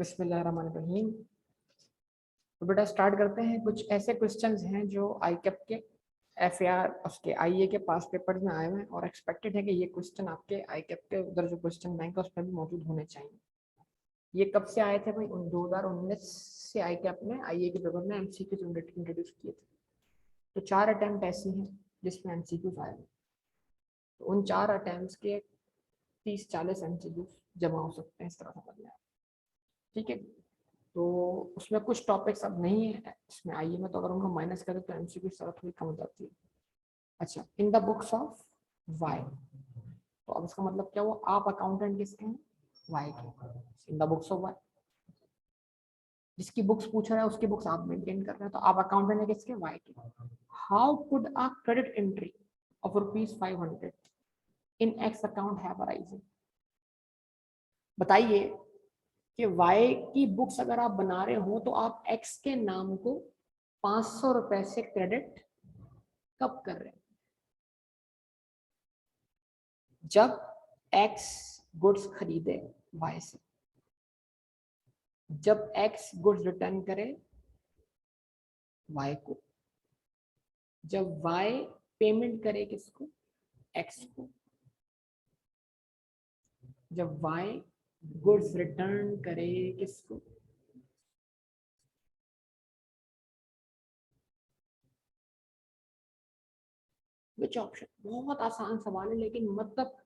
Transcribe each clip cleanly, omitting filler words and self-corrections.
बिस्मिल्लाहिर्रहमानिर्रहीम। तो बेटा स्टार्ट करते हैं। कुछ ऐसे क्वेश्चंस हैं जो आई कैप के FAR उसके आईए के पास पेपर्स में आए हुए हैं और एक्सपेक्टेड है कि ये क्वेश्चन आपके आई कैप के उधर जो क्वेश्चन बैंक है उसमें भी मौजूद होने चाहिए। ये कब से आए थे भाई? 2019 से आई कैप ने आईए के पेपर में MCQs इंट्रोड्यूस किए थे। तो 4 अटेम्प्ट ऐसी हैं जिसमें MCQs आए हैं। तो उन 4 अटेम्प्ट के 30-40 MCQs जमा हो सकते हैं, इस तरह समझ में। ठीक है, तो उसमें कुछ टॉपिक्स अब नहीं है इसमें आईए में, तो अगर उनको माइनस करें तो MCQ की थोड़ी कम हो जाती है। अच्छा, in the books of Y, तो अब इसका मतलब क्या हुआ? आप अकाउंटेंट किसके हैं? वाई के। In the books of Y, जिसकी बुक्स पूछ रहा है उसकी बुक्स आप मेंटेन कर रहे हैं, तो आप अकाउंटेंट है किसके? वाई के। How could a credit entry of ₹500 in x account have arisen? बताइए कि वाई की बुक्स अगर आप बना रहे हो तो आप एक्स के नाम को 500 रुपए से क्रेडिट कब कर रहे हैं? जब एक्स गुड्स खरीदे वाई से, जब एक्स गुड्स रिटर्न करे वाई को, जब वाई पेमेंट करे किसको? एक्स को, जब वाई गुड्स रिटर्न करे किसको? Which option? बहुत आसान सवाल है लेकिन मतलब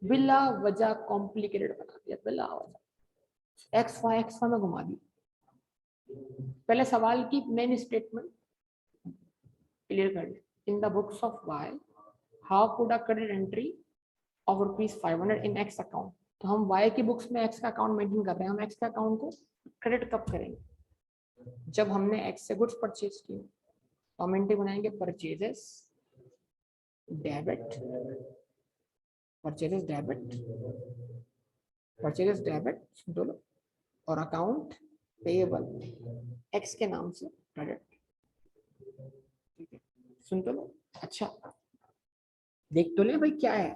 बिला वजह कॉम्प्लिकेटेड बना दिया, बिला वजह। एक्स वाई में घुमा दी। पहले सवाल की मेन स्टेटमेंट क्लियर कर ले। इन the books of why how could a credit entry of ₹500 in x account. तो हम वाई की बुक्स में एक्स का अकाउंट मेंटेन कर रहे हैं, हम एक्स का अकाउंट को क्रेडिट कब करेंगे? जब हमने एक्स से गुड्स परचेज किए। तो हम एंट्री बनाएंगे purchases debit, purchases debit, purchases debit दोनों, और अकाउंट पेएबल एक्स के नाम से क्रेडिट। ठीक है, सुन तो लो। अच्छा, देख तो ले भाई क्या है।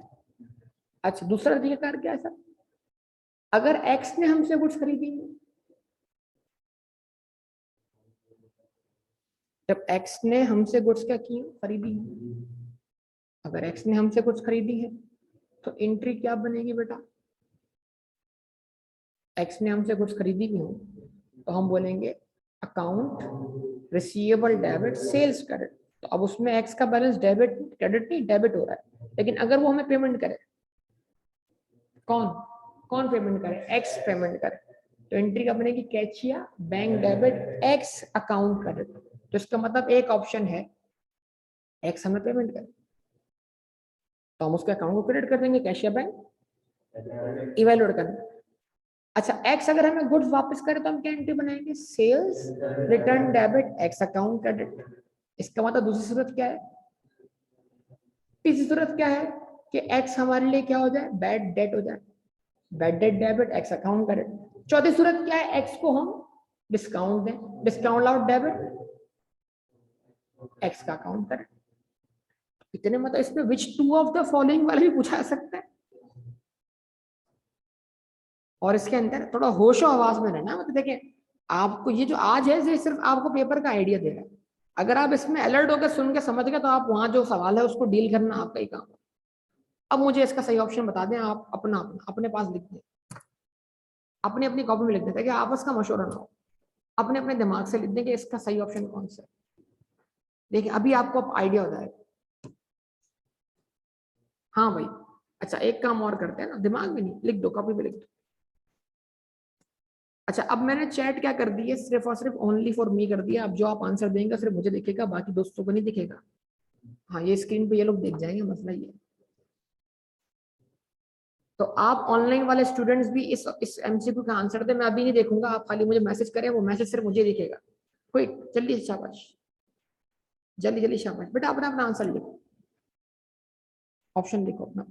अच्छा, दूसरा तरीका क्या है सर? अगर एक्स ने हमसे गुड्स खरीदी, जब एक्स ने हमसे गुड्स क्या की? खरीदी। अगर एक्स ने हमसे गुड्स खरीदी है तो एंट्री क्या बनेगी बेटा? एक्स ने हमसे गुड्स खरीदी भी हो तो हम बोलेंगे account receivable debit sales credit. तो अब उसमें एक्स का बैलेंस डेबिट क्रेडिट नहीं डेबिट हो रहा है, लेकिन अगर वो हमें पेमेंट करे, कौन कौन पेमेंट करे? एक्स पेमेंट करे, तो एंट्री का बनेगी कैचिया bank debit X account credit. तो इसका मतलब एक ऑप्शन है एक्स हमें पेमेंट करे तो हम उसके अकाउंट को क्रेडिट कर देंगे, कैशिया बैंक इवेल्युएट करना। अच्छा, एक्स अगर हमें गुड्स वापस करे तो हम क्या एंट्री बनाएंगे? Sales return debit X account credit. इसका मतलब दूसरी सूरत क्या है? तीसरी सूरत क्या है कि एक्स हमारे लिए क्या हो जाए? बैड डेट हो जाए, bad debt debit X account credit. चौथी सूरत क्या है? एक्स को हम डिस्काउंट दें, डिस्काउंट आउट डेबिट एक्स का अकाउंट क्रेडिट। इतने मतलब इसमें विच टू ऑफ द फॉलोइंग वाला भी पूछा सकता है। और इसके अंदर थोड़ा होशो आवाज में रहना। मतलब देखिए, आपको ये जो आज है ये सिर्फ आपको पेपर का आइडिया दे रहा है। अगर आप इसमें अलर्ट होकर सुन के समझ गए तो आप वहां जो सवाल है उसको डील करना आपका ही काम है। अब मुझे इसका सही ऑप्शन बता दें, आप अपना अपना अपने पास लिख दें, अपनी अपनी कॉपी में लिख दें ताकि आपस का मशवरा ना हो। अपने अपने दिमाग से लिख दें कि इसका सही ऑप्शन कौन सा है। देखिए अभी आपको अब आइडिया हो जाएगा। हाँ भाई, अच्छा एक काम और करते हैं ना, दिमाग में नहीं, लिख दो, कॉपी में लिख दो। अच्छा, अब मैंने चैट क्या कर दी है? सिर्फ और सिर्फ ओनली फॉर मी कर दिया। अब जो आप आंसर देंगे सिर्फ मुझे दिखेगा, बाकी दोस्तों को नहीं दिखेगा। हाँ, ये स्क्रीन पे ये लोग देख जाएंगे, मसला ये। तो आप ऑनलाइन वाले स्टूडेंट्स भी इस MCQ का आंसर दे, मैं अभी नहीं देखूंगा, आप खाली मुझे मैसेज करें, वो मैसेज सिर्फ मुझे दिखेगा। कोई जल्दी, शाबाश, जल्दी जल्दी, शाबाश बेटा, अपना अपना आंसर लिखो, ऑप्शन लिखो अपना।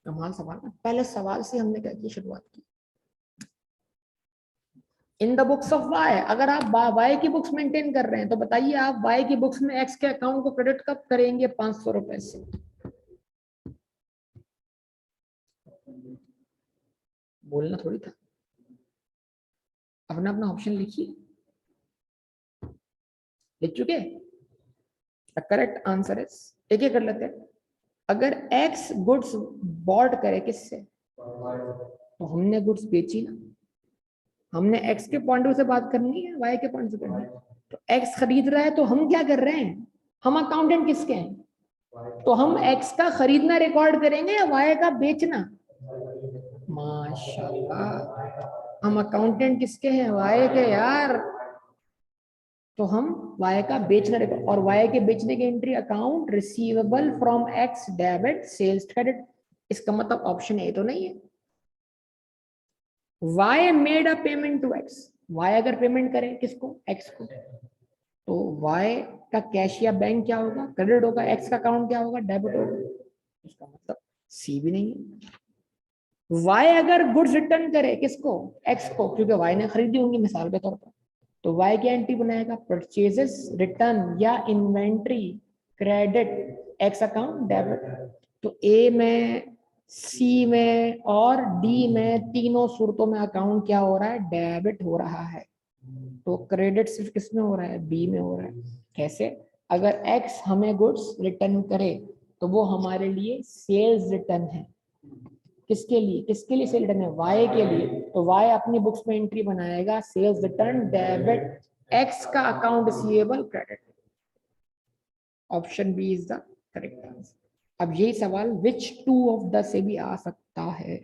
कमाल सवाल है। पहले सवाल से हमने क्या की शुरुआत की? In the books of Y. अगर आप वाई की बुक्स मेंटेन कर रहे हैं तो बताइए आप वाई की बुक्स में एक्स के अकाउंट को क्रेडिट कब करेंगे? 500 रुपए से। बोलना थोड़ी था, अपना अपना ऑप्शन लिखिए। लिख चुके? द करेक्ट आंसर इज, एक एक कर लेते हैं। अगर एक्स गुड्स बॉट करे किससे, तो हमने गुड्स बेची ना, हमने एक्स के पॉइंट ऑफ से बात करनी है, वाई के पॉइंट से करनी है। तो एक्स खरीद रहा है तो हम क्या कर रहे हैं, हम अकाउंटेंट किसके हैं? तो हम एक्स का खरीदना रिकॉर्ड करेंगे या वाई का बेचना? माशाल्लाह, हम अकाउंटेंट किसके हैं? वाई के यार। तो हम वाई का बेचना रिकॉर्ड, और वाई के बेचने की entry account receivable from X debit sales credit. इसका मतलब ऑप्शन ए तो नहीं है। Y made a payment to X, Y अगर पेमेंट करे किसको? एक्स को, तो वाई का कैश या बैंक क्या होगा? क्रेडिट होगा। एक्स का अकाउंट क्या होगा? डेबिट होगा। इसका मतलब सी भी नहीं है। वाई अगर गुड्स रिटर्न करे किसको? एक्स को, क्योंकि वाई ने खरीदी होंगी मिसाल के तौर पर। तो वाई की एंट्री बनाएगा परचेजेस रिटर्न या inventory credit x account debit. तो ए में, सी में और डी में, तीनों सूरतों में अकाउंट क्या हो रहा है? डेबिट हो रहा है। तो क्रेडिट सिर्फ किस में हो रहा है? बी में हो रहा है। कैसे? अगर एक्स हमें गुड्स रिटर्न करे तो वो हमारे लिए सेल्स रिटर्न है। किसके लिए? किसके लिए सेल रिटर्न है? वाई के लिए। तो वाई अपनी बुक्स में एंट्री बनाएगा सेल्स रिटर्न डेबिट एक्स का account receivable credit. Option B is the correct answer. अब यही सवाल विच टू ऑफ द से भी आ सकता है।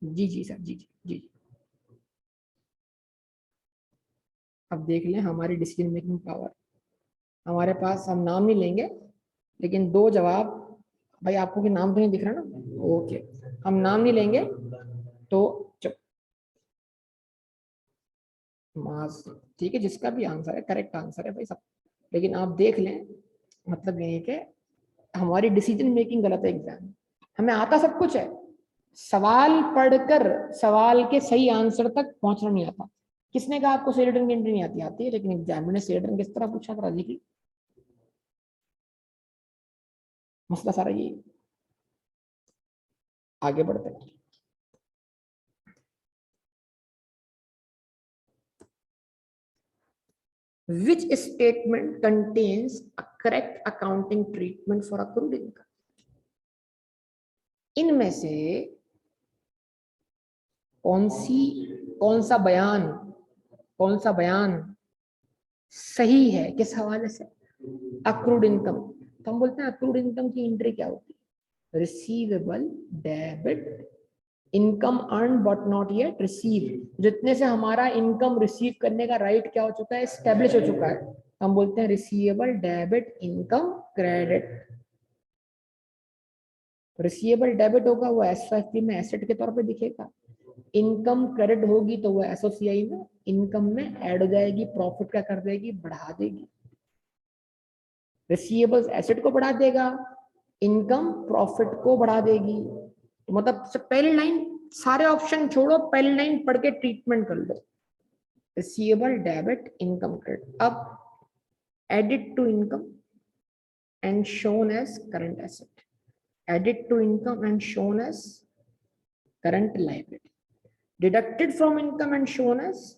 जी जी सर, जी जी जी। अब देख लें हमारी डिसीजन मेकिंग पावर। हमारे पास, हम नाम नहीं लेंगे लेकिन दो जवाब। भाई आपको कि नाम तो नहीं दिख रहा ना? ओके, हम नाम नहीं लेंगे तो चुप। मास, ठीक है, जिसका भी आंसर है करेक्ट आंसर है भाई सब। लेकिन आप देख लें, मतलब ये है कि हमारी डिसीजन मेकिंग गलत है एग्जाम में। हमें आता सब कुछ है, सवाल पढ़कर सवाल के सही आंसर तक पहुंचना नहीं आता। किसने कहा आपको सेलेक्ट की एंट्री नहीं आती? आती है, लेकिन एग्जाम में सेलेक्ट किस तरह पूछा था राजी? मसला सारा ये। आगे बढ़ते हैं। Which statement contains a correct accounting treatment for accrued income? इनमें से कौन सा बयान सही है? किस हवाले से? Accrued income. तो हम बोलते हैं अक्रूड इनकम की एंट्री क्या होती है? Receivable debit income earn but not yet receive. जितने से हमारा इनकम रिसीव करने का राइट क्या हो चुका है? स्टेब्लिश हो चुका है। हम बोलते हैं receivable debit income credit. Receivable debit होगा वो एसएफपी में एसेट के तौर पे दिखेगा। इनकम क्रेडिट होगी तो वो एसओसीआई में इनकम में ऐड हो जाएगी। प्रॉफिट क्या कर देगी? बढ़ा देगी। रिसीवेबल्स एसेट को बढ़ा देगा, इनकम प्रॉफिट को बढ़ा देगी। तो मतलब पहली लाइन, सारे ऑप्शन छोड़ो, पहली लाइन पढ़ के ट्रीटमेंट कर लो। Receivable debit income credit. अब added to income and shown as current asset, added to income and shown as current liability, deducted from income and shown as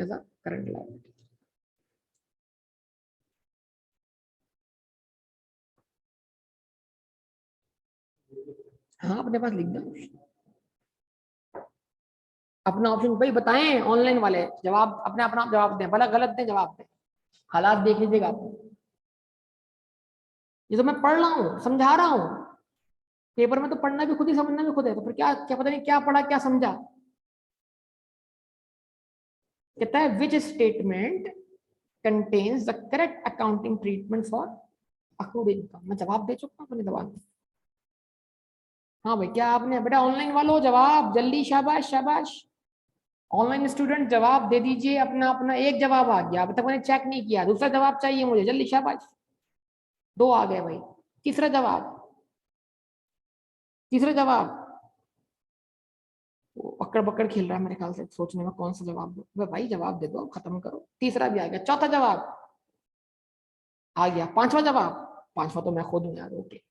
a current liability. हाँ, अपने पास लिख दो अपना ऑप्शन भाई। बताएं ऑनलाइन वाले, जवाब अपने अपना जवाब दें, भला गलत दें जवाब दें, हालात देख लीजिएगा आप। ये तो मैं पढ़ रहा हूँ, समझा रहा हूँ। पेपर में तो पढ़ना भी खुद ही, समझना भी खुद है, तो फिर क्या क्या पता नहीं क्या पढ़ा क्या समझा। कहता है which statement contains the correct accounting treatment for accrued income. मैं जवाब दे चुका हूँ अपने जवाब में। हाँ भाई, क्या आपने बेटा ऑनलाइन वालों जवाब जल्दी, शाबाश शाबाश। ऑनलाइन स्टूडेंट जवाब दे दीजिए अपना अपना। एक जवाब आ गया, अब तक मैंने चेक नहीं किया, दूसरा जवाब चाहिए मुझे, जल्दी शाबाश। दो आ गए भाई। तीसरा जवाब, तीसरा जवाब। पकड़ पकड़ खेल रहा है मेरे ख्याल से, सोचने में कौन सा जवाब दो। भाई जवाब दे दो, खत्म करो। तीसरा भी आ गया, चौथा जवाब आ गया, पांचवा जवाब, पांचवा तो मैं खुद हूं यार। ओके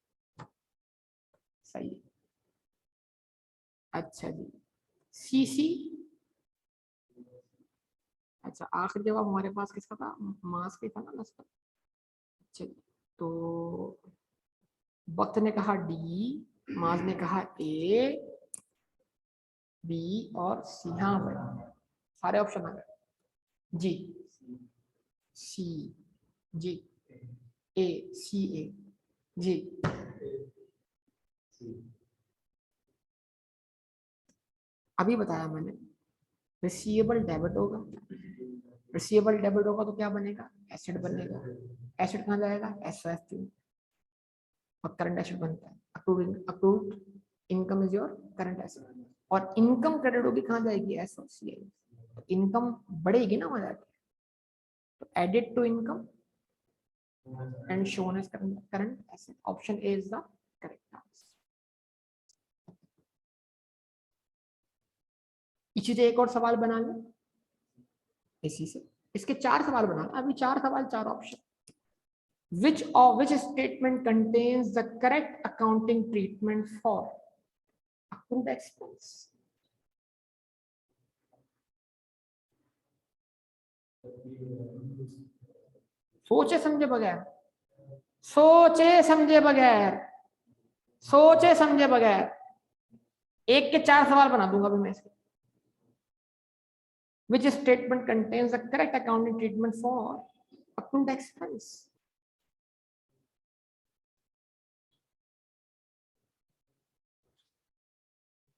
सही है। अच्छा जी, सी सी। अच्छा आखिरी जवाब हमारे पास किसका था, मास का था ना लास्ट। चलिए तो वक्त ने कहा डी, माज ने कहा ए, बी और सी। हाँ भाई सारे ऑप्शन आ गए जी। सी जी, ए, सी ए जी। अभी बताया मैंने, रिसीवेबल डेबिट होगा। रिसीवेबल डेबिट होगा तो क्या बनेगा, एसेट बनेगा। एसेट कहाँ जाएगा, एसओएफ में, और करंट एसेट बनता है। Accrued income is your current asset, और इनकम क्रेडिट होगी कहाँ जाएगी, एसओसीएल। तो इनकम बढ़ेगी ना वहां जाके, तो added to income and shown as current asset. Option A is the correct answer. इसी से एक और सवाल बना लें, इसी से इसके चार सवाल बना लें। अभी चार सवाल, चार option. which statement contains the correct accounting treatment for accrued expense? सोचे समझे बगैर, सोचे समझे बगैर, सोचे समझे बगैर एक के चार सवाल बना दूंगा अभी मैं इसके। Which statement contains the correct accounting treatment for accrued expense?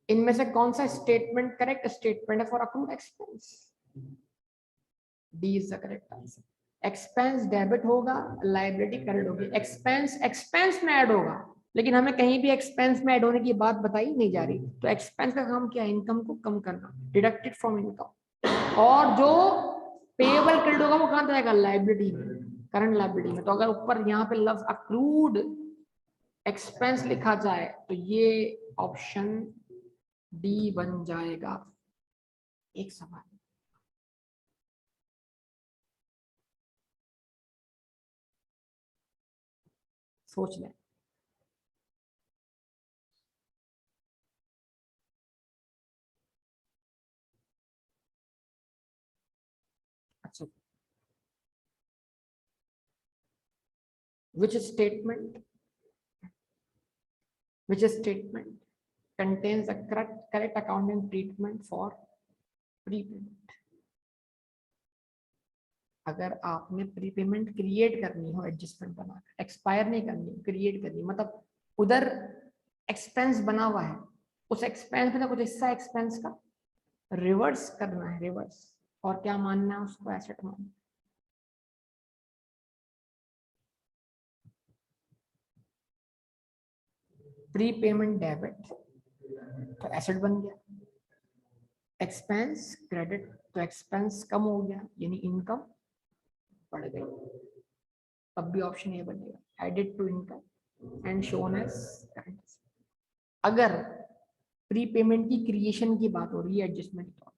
इनमें से कौन सा स्टेटमेंट करेक्ट स्टेटमेंट है for account expense? D is the correct answer. Expense debit होगा, लायबिलिटी क्रेडिट होगी। एक्सपेंस एक्सपेंस में ऐड होगा, लेकिन हमें कहीं भी एक्सपेंस में ऐड होने की बात बताई नहीं जा रही। तो एक्सपेंस का काम क्या है, इनकम को कम करना, डिडक्टेड फ्रॉम इनकम। और जो पेएबल क्रेडिट होगा वो कहां जाएगा, लायबिलिटी में, करंट लायबिलिटी में। तो अगर ऊपर यहाँ पे लफ्ज अक्रूड एक्सपेंस लिखा जाए तो ये ऑप्शन डी बन जाएगा। एक सवाल, सोच लें। अच्छा, which statement which statement contains the correct accounting treatment for prepayment? अगर आपने प्रीपेमेंट क्रिएट करनी हो, एडजस्टमेंट बनाकर, एक्सपायर नहीं करनी, क्रिएट करनी, मतलब उधर एक्सपेंस बना हुआ है, उस एक्सपेंस में कुछ हिस्सा एक्सपेंस का रिवर्स करना है, रिवर्स, और क्या मानना है उसको, एसेट मानना। प्रीपेमेंट डेबिट तो एसेट बन गया, एक्सपेंस क्रेडिट तो एक्सपेंस कम हो गया, यानी इनकम बढ़ गई। तब भी ऑप्शन ए बनेगा, added to income and shown as current. अगर प्रीपेमेंट की क्रिएशन की बात हो रही है एडजस्टमेंट की,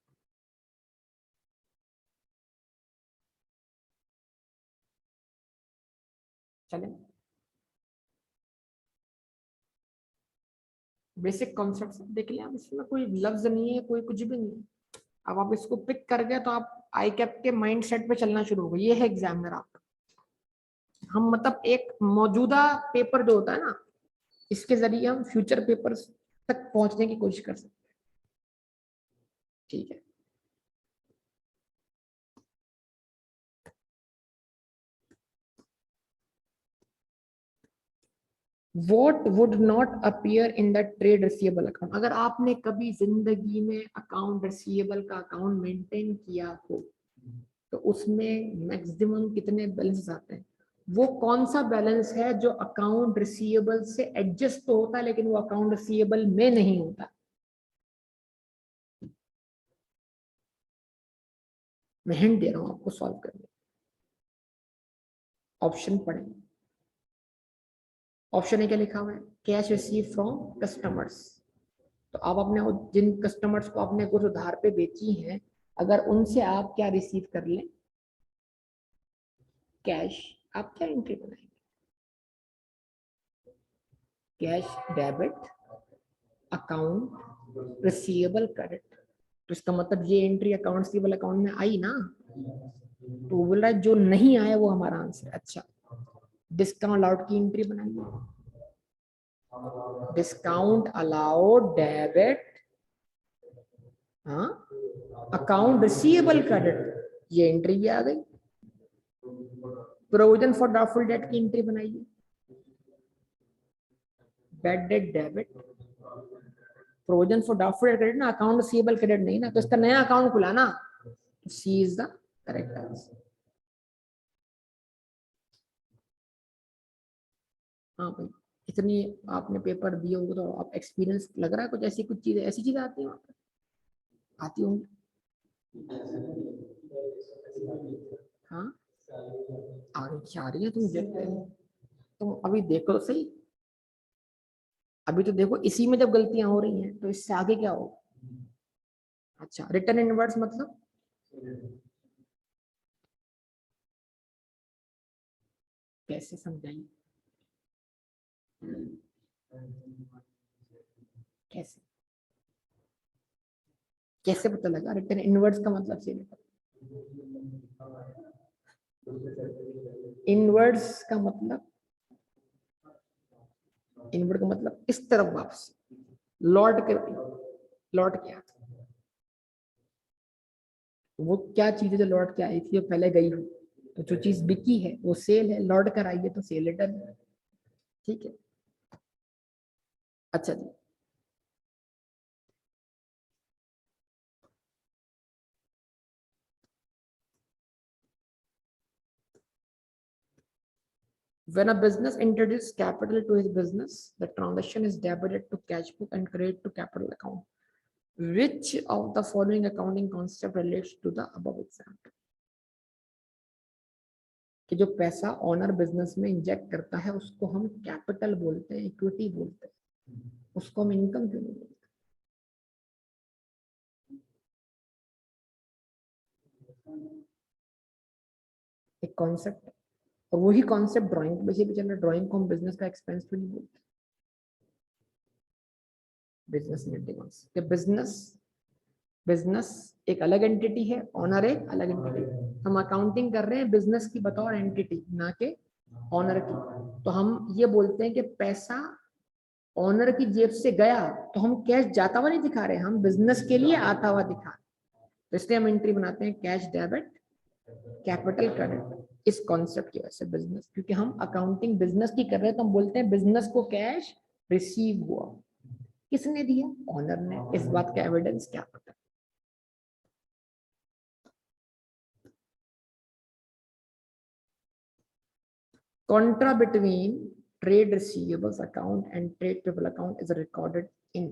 चले बेसिक कॉन्सेप्ट देख लिया, इसमें कोई लफ्ज नहीं है, कोई कुछ भी नहीं है। अब आप इसको पिक कर गए तो आप आई कैप के माइंड सेट पे चलना शुरू हो गए। ये है एग्जामिनर आप, हम मतलब एक मौजूदा पेपर जो होता है ना, इसके जरिए हम फ्यूचर पेपर्स तक पहुंचने की कोशिश कर सकते हैं। ठीक है, what would not appear in the trade receivable account? अगर आपने कभी जिंदगी में अकाउंट रिसीवेबल का अकाउंट मेंटेन किया हो तो उसमें मैक्सिमम कितने बैलेंस आते हैं? वो कौन सा बैलेंस है जो अकाउंट रिसीवेबल से एडजस्ट तो होता है लेकिन वो अकाउंट रिसीवेबल में नहीं होता? मैं हिंट दे रहा हूं आपको सॉल्व करने। ऑप्शन पढ़ें। ऑप्शन ए क्या लिखा हुआ है, कैश रिसीव फ्रॉम कस्टमर्स। तो आप अपने जिन कस्टमर्स को आपने कुछ उधार पे बेची हैं, अगर उनसे आप क्या रिसीव कर लें, कैश, आप क्या एंट्री बनाएंगे? Cash debit account receivable credit. तो इसका मतलब ये एंट्री अकाउंट रिसीवेबल अकाउंट में आई ना, तो वो बोल रहा है जो नहीं आया वो हमारा आंसर। अच्छा, डिस्काउंट अलाउड की एंट्री बनाइए, डिस्काउंट अलाउड डेबिट, हाँ, अकाउंट रिसीवेबल क्रेडिट, ये एंट्री भी आ गई। प्रोविजन फॉर डाउटफुल डेट की एंट्री बनाइए, bad debt debit, provision for doubtful debt credit ना, अकाउंट रिसीवेबल क्रेडिट नहीं ना, तो इसका नया अकाउंट खुला ना, सी इज द करेक्ट आंसर। हाँ भाई, इतनी आपने पेपर दिए होंगे तो आप एक्सपीरियंस लग रहा है कुछ, ऐसी कुछ चीजें, ऐसी चीजें आती हैं वहाँ पे? आती होंगी। हाँ, आ रही है, तुम देखते हो, तुम अभी देखो तो सही, अभी तो देखो, इसी में जब गलतियां हो रही हैं तो इससे आगे क्या हो। अच्छा, रिटर्न इनवर्ड्स मतलब कैसे समझाइए, कैसे, कैसे पता लगा रिटर्न इनवर्ड्स का मतलब से? इनवर्ड्स का मतलब, इनवर्ड का मतलब इस तरफ वापस, लौट के, लौट के आता। वो क्या चीज है जो लौट के आई थी, जो पहले गई हो, तो जो चीज बिकी है वो सेल है, लौट कर आई है तो सेल रिटर्न है। ठीक है, अच्छा जी। When a business introduces capital to his business, the transaction is debited to cash book and credited to capital account. Which of the following accounting concept relates to the above example? कि जो पैसा owner business में inject करता है उसको हम capital बोलते हैं, इक्विटी बोलते हैं, उसको हम इनकम क्यों नहीं बोलते? एक कॉन्सेप्ट, और वही कॉन्सेप्ट ड्राइंग में से भी चल रहा है। ड्राइंग को हम बिजनेस का एक्सपेंस तो नहीं बोलते, बिजनेस में बिजनेस, बिजनेस एक अलग एंटिटी है, ओनर एक अलग एंटिटी। हम अकाउंटिंग कर रहे हैं बिजनेस की बतौर एंटिटी, ना के ओनर की। तो हम ये बोलते हैं कि पैसा ओनर की जेब से गया तो हम कैश जाता हुआ नहीं दिखा रहे, हम बिजनेस के लिए आता हुआ दिखा रहे। तो इसलिए हम एंट्री बनाते हैं कैश डेबिट कैपिटल क्रेडिट, इस कॉन्सेप्ट की वजह से बिजनेस, क्योंकि हम अकाउंटिंग बिजनेस की कर रहे हैं तो हम बोलते हैं बिजनेस को कैश रिसीव हुआ, किसने दिया, ओनर ने। इस बात का एविडेंस क्या पता। Contra between trade receivables account and trade payable account is recorded in।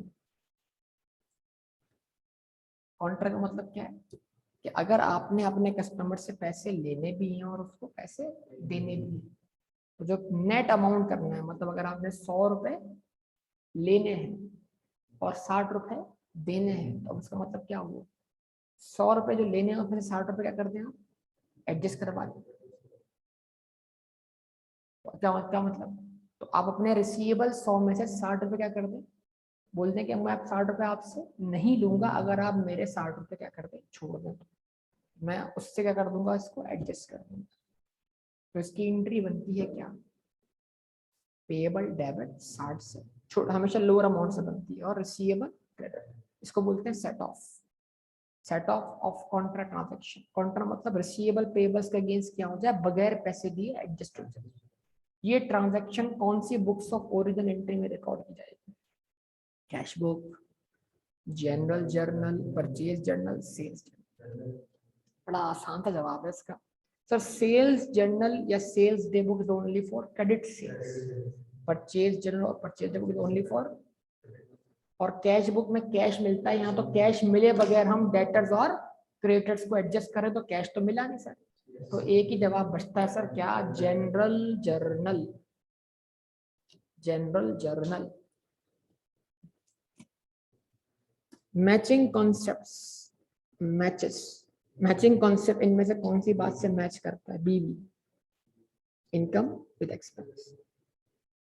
Contra का मतलब क्या है कि अगर आपने अपने कस्टमर से पैसे लेने भी हैं और उसको पैसे देने भी हैं, तो जो नेट अमाउंट करना है, मतलब अगर आपने 100 रुपए लेने हैं और 60 रुपए देने हैं, तो उसका मतलब क्या हुआ, 100 रुपए जो लेने हैं उसमें से 60 रुपए क्या कर दें आप, एडजस्ट करवा दें। तो क्या मतलब, तो आप अपने रिसीवेबल 100 में से 60 रुपए क्या कर दें, बोल दें कि मैं 60 रुपए आपसे नहीं लूंगा अगर आप मेरे 60 रुपए क्या कर दें, छोड़ दें, तो मैं उससे क्या कर दूंगा, इसको एडजस्ट कर दूंगा। तो इसकी एंट्री बनती है क्या, पेएबल डेबिट 60 से, छोटा हमेशा लोअर अमाउंट से बनती है, और रिसीवेबल क्रेडिट, इसको बोलते हैं set of, set of of Contra transaction. Contra मतलब रिसीवेबल पेएबल्स के अगेंस्ट क्या हो जाए, बगैर पैसे दिए एडजस्ट हो जाए। ये ट्रांजैक्शन कौन सी बुक्स ऑफ ओरिजिन एंट्री में रिकॉर्ड की जाएगी, cash book, general journal, purchase journal, sales journal. बड़ा आसान सा जवाब है इसका सर। सेल्स जर्नल या sales day book is only for credit sales, purchase journal और purchase day book is only for, और कैश बुक में कैश मिलता है, यहाँ तो कैश मिले बगैर हम डेटर्स और क्रेडिटर्स को एडजस्ट करें तो कैश तो मिला नहीं सर। तो एक ही जवाब बचता है सर, क्या, general journal, general journal. Matching concepts, matches, matching concept इनमें से कौन सी बात से मैच करता है? बीवी, income with expense.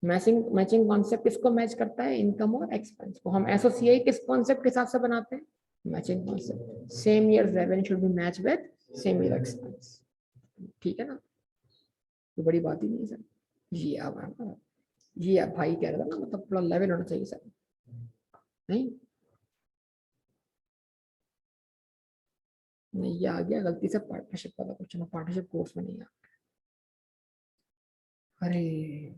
Matching matching concept किसको मैच करता है? इनकम और एक्सपेंस को। हम एसोसिएट किस कॉन्सेप्ट के हिसाब से बनाते हैं? Matching concept. Same year revenue should be match with same year expense. ठीक है ना, तो बड़ी बात ही नहीं है सर। जी अब जी आप भाई कह रहा था ना, मतलब थोड़ा लेवल होना चाहिए सर। नहीं नहीं, ये आ गया गलती से पार्टनरशिप वाला क्वेश्चन, पार्टनरशिप कोर्स में नहीं आ। अरे,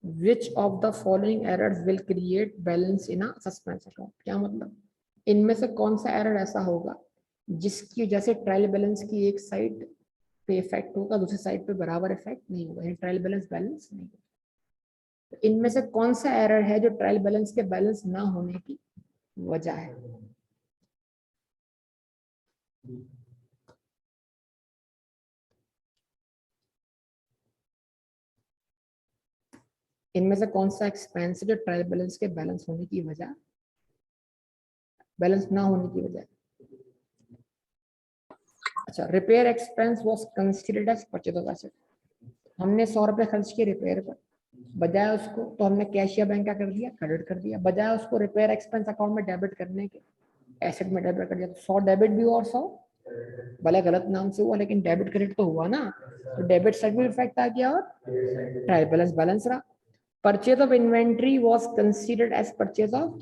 which of the following errors will create balance in a suspense account? क्या मतलब? इनमें से कौन सा एरर ऐसा होगा जिसकी वजह से ट्रायल बैलेंस की एक साइड पे इफेक्ट होगा, दूसरी साइड पे बराबर इफेक्ट नहीं होगा, ट्रायल बैलेंस बैलेंस नहीं होगा? तो इनमें से कौन सा एरर है जो ट्रायल बैलेंस के बैलेंस ना होने की वजह है? इनमें से कौन सा एक्सपेंस है जो ट्रायल बैलेंस के बैलेंस होने की वजह, बैलेंस ना होने की वजह? अच्छा, repair expense was considered as purchase of asset. हमने 100 रुपए खर्च किए रिपेयर पर, बजाय उसको तो हमने कैश या बैंक का कर दिया, क्रेडिट कर दिया, बजाय उसको रिपेयर एक्सपेंस अकाउंट में डेबिट करने के एसेट में डेबिट कर दिया। तो 100 डेबिट भी हुआ और 100 भले गलत नाम से हुआ, लेकिन डेबिट क्रेडिट तो हुआ ना। तो डेबिट साइड में इफेक्ट आ गया और ट्रायल बैलेंस बैलेंस रहा। Purchase of inventory was considered as purchase of,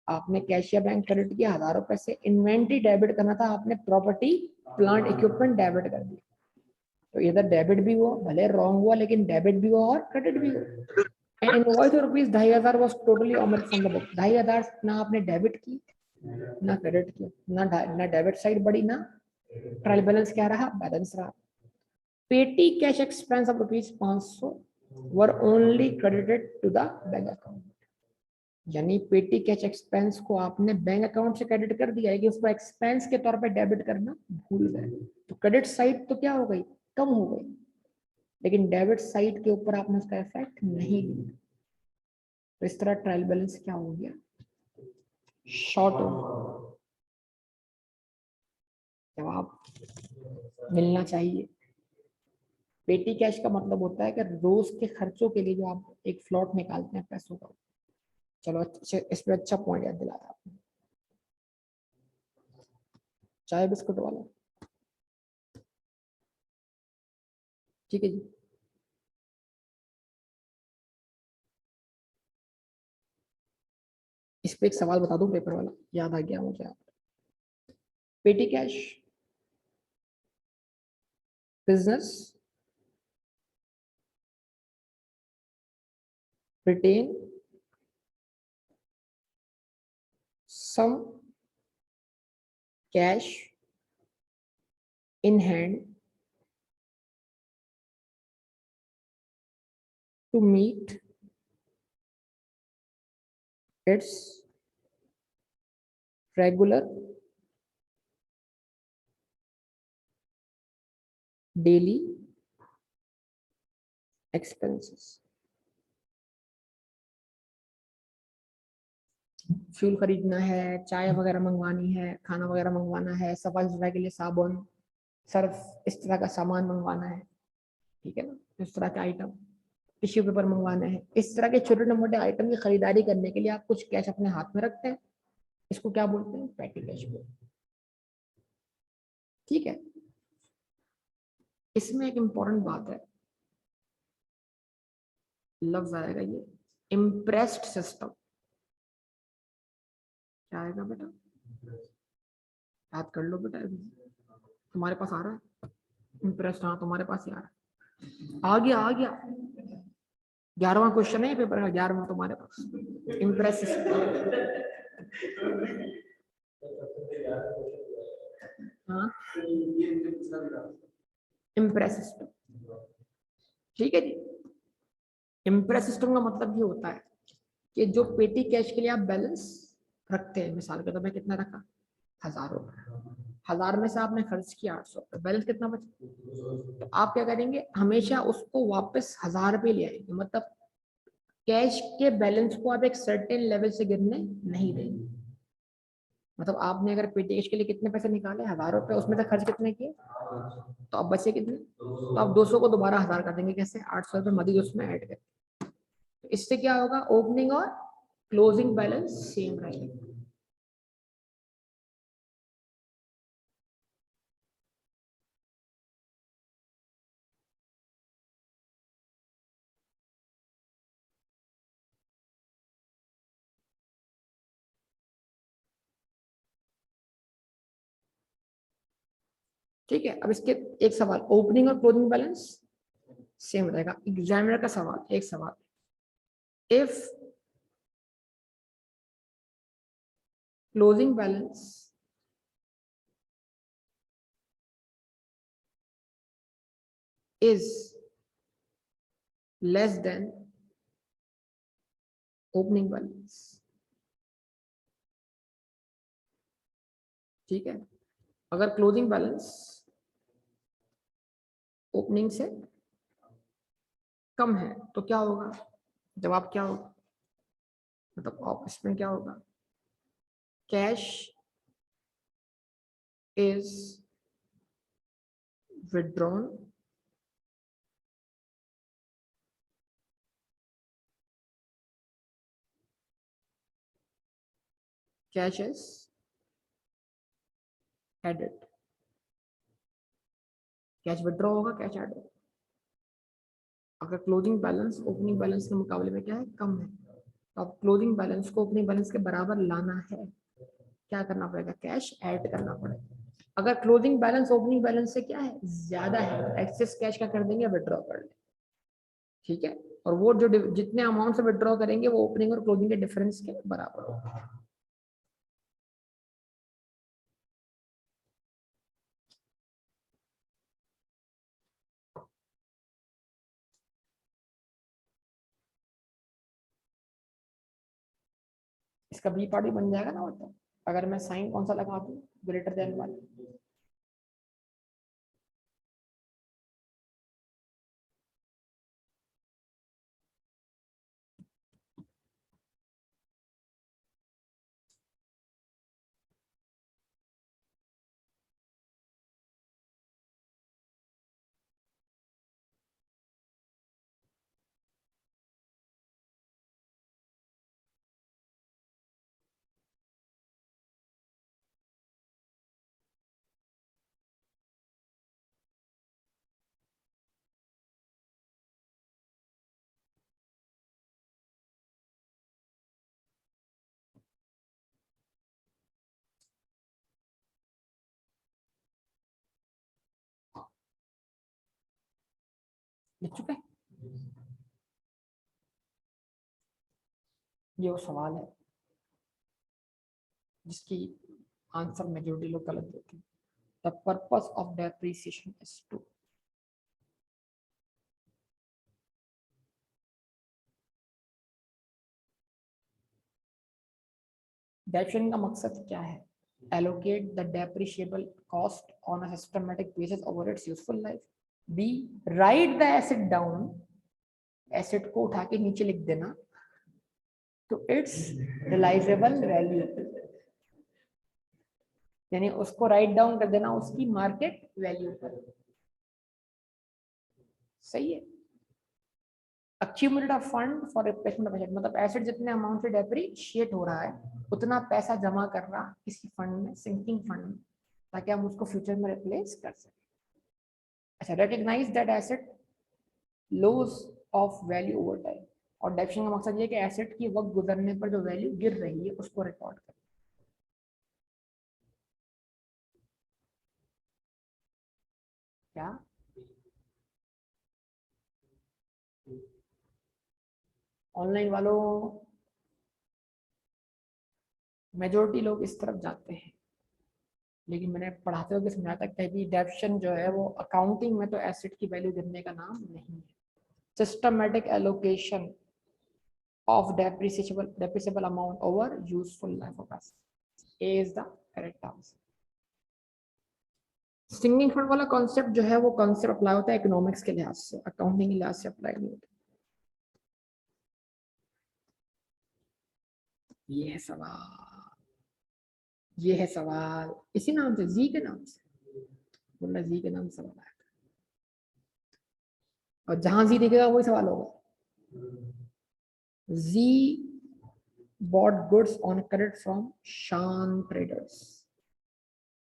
आपने कैश या बैंक क्रेडिट किया 1000 रुपए से, इन्वेंट्री डेबिट करना था, आपने प्रॉपर्टी प्लांट इक्विपमेंट डेबिट कर दिया। तो इधर डेबिट भी हुआ, भले रॉन्ग हुआ, लेकिन डेबिट भी हुआ और क्रेडिट भी हुआ। And invoice rupees 2500 was totally omitted from the book. 2500 ना आपने डेबिट की ना क्रेडिट किया, ना डेबिट साइड बढ़ी ना ट्रायल बैलेंस क्या रहा, बैलेंस रहा। Petty cash expense of rupees 500 were only credited to the bank account. यानी पेटी कैश एक्सपेंस को आपने बैंक अकाउंट से क्रेडिट कर दिया है कि उसको एक्सपेंस के तौर पे डेबिट करना भूल गए। तो क्रेडिट साइड तो क्या हो गई, कम हो गई, लेकिन डेबिट साइड के ऊपर आपने उसका इफेक्ट नहीं लिया। तो इस तरह ट्रायल बैलेंस क्या हो गया, शॉर्ट हो गया। जवाब मिलना चाहिए। पेटी कैश का मतलब होता है कि रोज के खर्चों के लिए जो आप एक फ्लॉट निकालते हैं पैसों का। चलो अच्छा, इसमें अच्छा पॉइंट याद दिलाया आपने। चाय बिस्कुट वाला, ठीक है जी। इस पे एक सवाल बता दूं पेपर वाला, याद आ गया मुझे। पेटी cash business retain some cash in hand to meet its regular daily expenses। Fuel खरीदना है, चाय वगैरह मंगवानी है, खाना वगैरह मंगवाना है, सफाई सुथराई के लिए साबुन, सर्फ, इस तरह का सामान मंगवाना है, ठीक है ना, इस तरह के आइटम, टिश्यू पेपर मंगवाना है, इस तरह के छोटे मोटे आइटम की खरीदारी करने के लिए आप कुछ कैश अपने हाथ में रखते हैं। इसको क्या बोलते हैं, पेटी कैश बोलते हैं। ठीक है, इसमें एक इंपॉर्टेंट बात है, लफ्ज आएगा ये इम्प्रेस्ड सिस्टम। क्या आएगा बेटा, याद कर लो बेटा, तुम्हारे पास आ रहा है इम्प्रेस्ड, हाँ तुम्हारे पास ही आ रहा है, आ गया आ गया। 11वां क्वेश्चन है पेपर का, 11वां तुम्हारे पास, इम्प्रेस सिस्टम। हाँ, इम्प्रेस सिस्टम, ठीक है जी। इम्प्रेस सिस्टम का मतलब ये होता है कि जो पेटी कैश के लिए आप बैलेंस रखते हैं, मिसाल के तौर पर कितना रखा, 1000 रुपए, 1000 में से आपने खर्च किया 800 रुपए, बैलेंस कितना बचा? तो आप क्या करेंगे, हमेशा उसको वापस 1000 रुपए ले आएंगे, मतलब कैश के बैलेंस को आप एक सर्टेन लेवल से गिरने नहीं देंगे। मतलब आपने अगर पीटीएच के लिए कितने पैसे निकाले, 1000 रुपए, उसमें से खर्च कितने किए, तो अब बचे कितने, तो आप 200 को दोबारा 1000 कर देंगे। कैसे, 800 रुपए मजीद उसमें ऐड कर। तो इससे क्या होगा, ओपनिंग और क्लोजिंग बैलेंस सेम रहेगा। ठीक है, अब इसके एक सवाल, ओपनिंग और क्लोजिंग बैलेंस सेम रहेगा। एग्जामिनर का सवाल, एक सवाल, if closing balance is less than opening balance, ठीक है, अगर क्लोजिंग बैलेंस ओपनिंग से कम है तो क्या होगा, जवाब क्या होगा, मतलब आप इसमें क्या होगा, cash is withdrawn cash is added, cash withdraw होगा, कैश ऐड होगा। अगर क्लोजिंग बैलेंस ओपनिंग बैलेंस के मुकाबले में क्या है, कम है, तो अब क्लोजिंग बैलेंस को ओपनिंग बैलेंस के बराबर लाना है, क्या करना पड़ेगा, कैश ऐड करना पड़ेगा। अगर क्लोजिंग बैलेंस ओपनिंग बैलेंस से क्या है, ज्यादा है, तो एक्सेस कैश क्या कर देंगे, विड्रॉ कर लेंगे। ठीक है, और वो जो जितने अमाउंट से विड्रॉ करेंगे वो ओपनिंग और क्लोजिंग के डिफरेंस के बराबर होगा। इसका बी पार्ट भी बन जाएगा ना, मतलब अगर मैं साइन कौन सा लगा दूं, ग्रेटर देन वाला, लिख चुके हैं। ये वो सवाल है जिसकी आंसर मेजोरिटी लोग गलत देते हैं। The purpose of depreciation is to, depreciation का मकसद क्या है, allocate the depreciable cost on a systematic basis over its useful life. B, write the asset down, asset को उठा के नीचे लिख देना तो इट्स रियलाइजेबल वैल्यू, यानी उसको राइट डाउन कर देना उसकी मार्केट वैल्यू पर। सही है। accumulated fund for replacement of asset, मतलब एसेट जितने अमाउंट से डेप्रिशिएट हो रहा है उतना पैसा जमा करना किसी फंड में, सिंकिंग फंड में, ताकि हम उसको फ्यूचर में रिप्लेस कर सकें। अच्छा, recognise that asset loss of value over time, और डेप्रिसिएशन का मकसद ये कि एसेट की वक्त गुजरने पर जो वैल्यू गिर रही है उसको रिकॉर्ड करें। क्या ऑनलाइन वालों, मेजोरिटी लोग इस तरफ जाते हैं, लेकिन मैंने पढ़ाते हुए समझा तक कि डेप्शन जो है वो अकाउंटिंग में तो एसेट की वैल्यू गिरने का नाम नहीं है। Systematic allocation of depreciable amount over useful life of asset, A is the correct answer. Sinking fund वाला कॉन्सेप्ट जो है वो कॉन्सेप्ट अप्लाई होता है इकोनॉमिक्स के लिहाज से, अकाउंटिंग के लिहाज से अप्लाई नहीं होता। ये है सवाल, ये है सवाल, इसी नाम से, जी के नाम से, बोला जी के नाम से सवाल आया। और जहां जी दिखेगा वही सवाल होगा। जी bought goods on credit from Shan traders।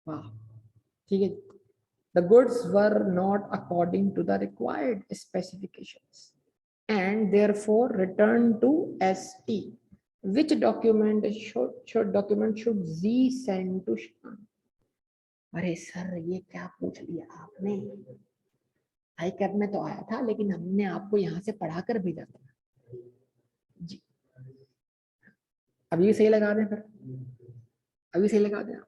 वाह, ठीक है। The goods were not according to the required specifications and therefore returned to ST। Which document should Z send to Shan? अरे सर ये क्या पूछ लिया आपने, आई कैप में तो आया था लेकिन हमने आपको यहाँ से पढ़ा कर भेजा था जी। अभी सही लगा दें फिर, अभी सही लगा दें आप।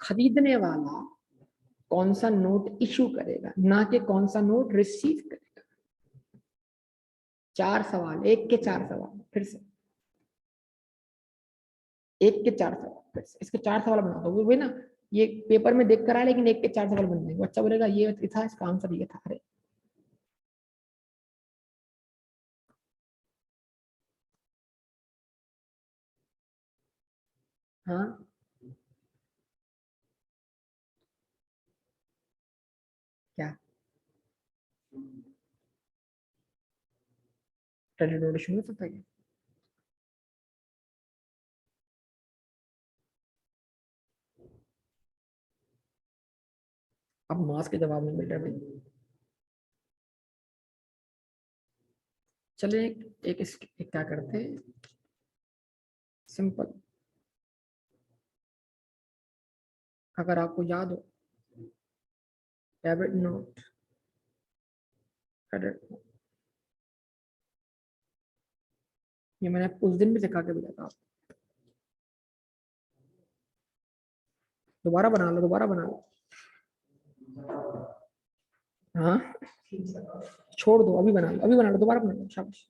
खरीदने वाला कौन सा नोट इशू करेगा, ना कि कौन सा नोट रिसीव करेगा। चार सवाल, एक के चार सवाल, फिर से एक के चार सवाल, फिर से इसके चार सवाल बना दो वही ना, ये पेपर में देख कर आए लेकिन एक के चार सवाल बन जाएंगे, बच्चा बोलेगा ये था, इसका आंसर ये था। अरे हाँ, क्या क्रेडिट नोट इशू हो सकता है? अब मास के जवाब नहीं मिल रहे भाई। चले एक क्या करते हैं, सिंपल, अगर आपको याद हो, डेबिट नोट, क्रेडिट, ये मैंने उस दिन भी सिखा के भेजा था। दोबारा बना लो, दोबारा बना लो। हाँ, छोड़ दो, अभी बना लो, अभी बना लो, दोबारा बना लो, शाबाश।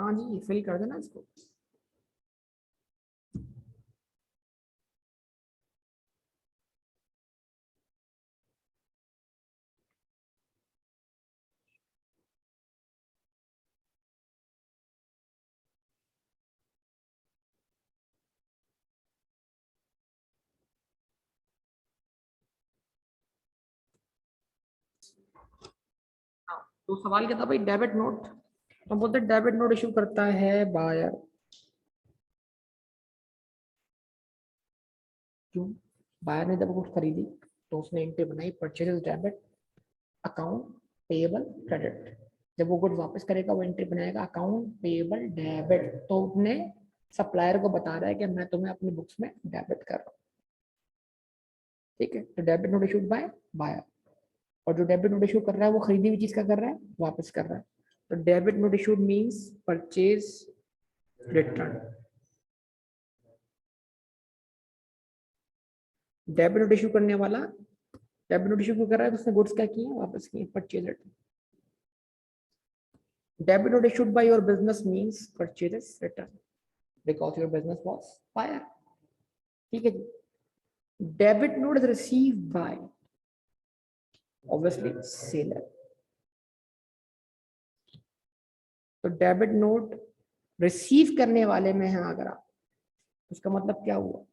हाँ जी फिल कर देना इसको। हाँ, तो सवाल क्या था भाई, डेबिट नोट। तो बोलते डेबिट नोट इशू करता है बायर। क्यों? बायर ने जब गुड्स खरीदी तो उसने एंट्री बनाई purchase debit account payable credit. जब वो गुड्स वापस करेगा वो एंट्री बनाएगा अकाउंट पेएबल डेबिट। तो उसने सप्लायर को बता रहा है कि मैं तुम्हें अपनी बुक्स में डेबिट कर रहा हूँ। ठीक है, तो debit note issued by buyer. और जो डेबिट नोट इशू कर रहा है वो खरीदी हुई चीज का कर रहा है, वापस कर रहा है। तो debit note issued means purchase return. Debit note issue करने वाला डेबिट नोट इशू क्यों कर रहा है? तो उसने गुड्स क्या किए, वापस किए, purchase return. Debit note issued by your business means purchase return because your business was buyer. ठीक है जी। Debit note is received by obviously seller. तो डेबिट नोट रिसीव करने वाले में है अगर आप, उसका मतलब क्या हुआ?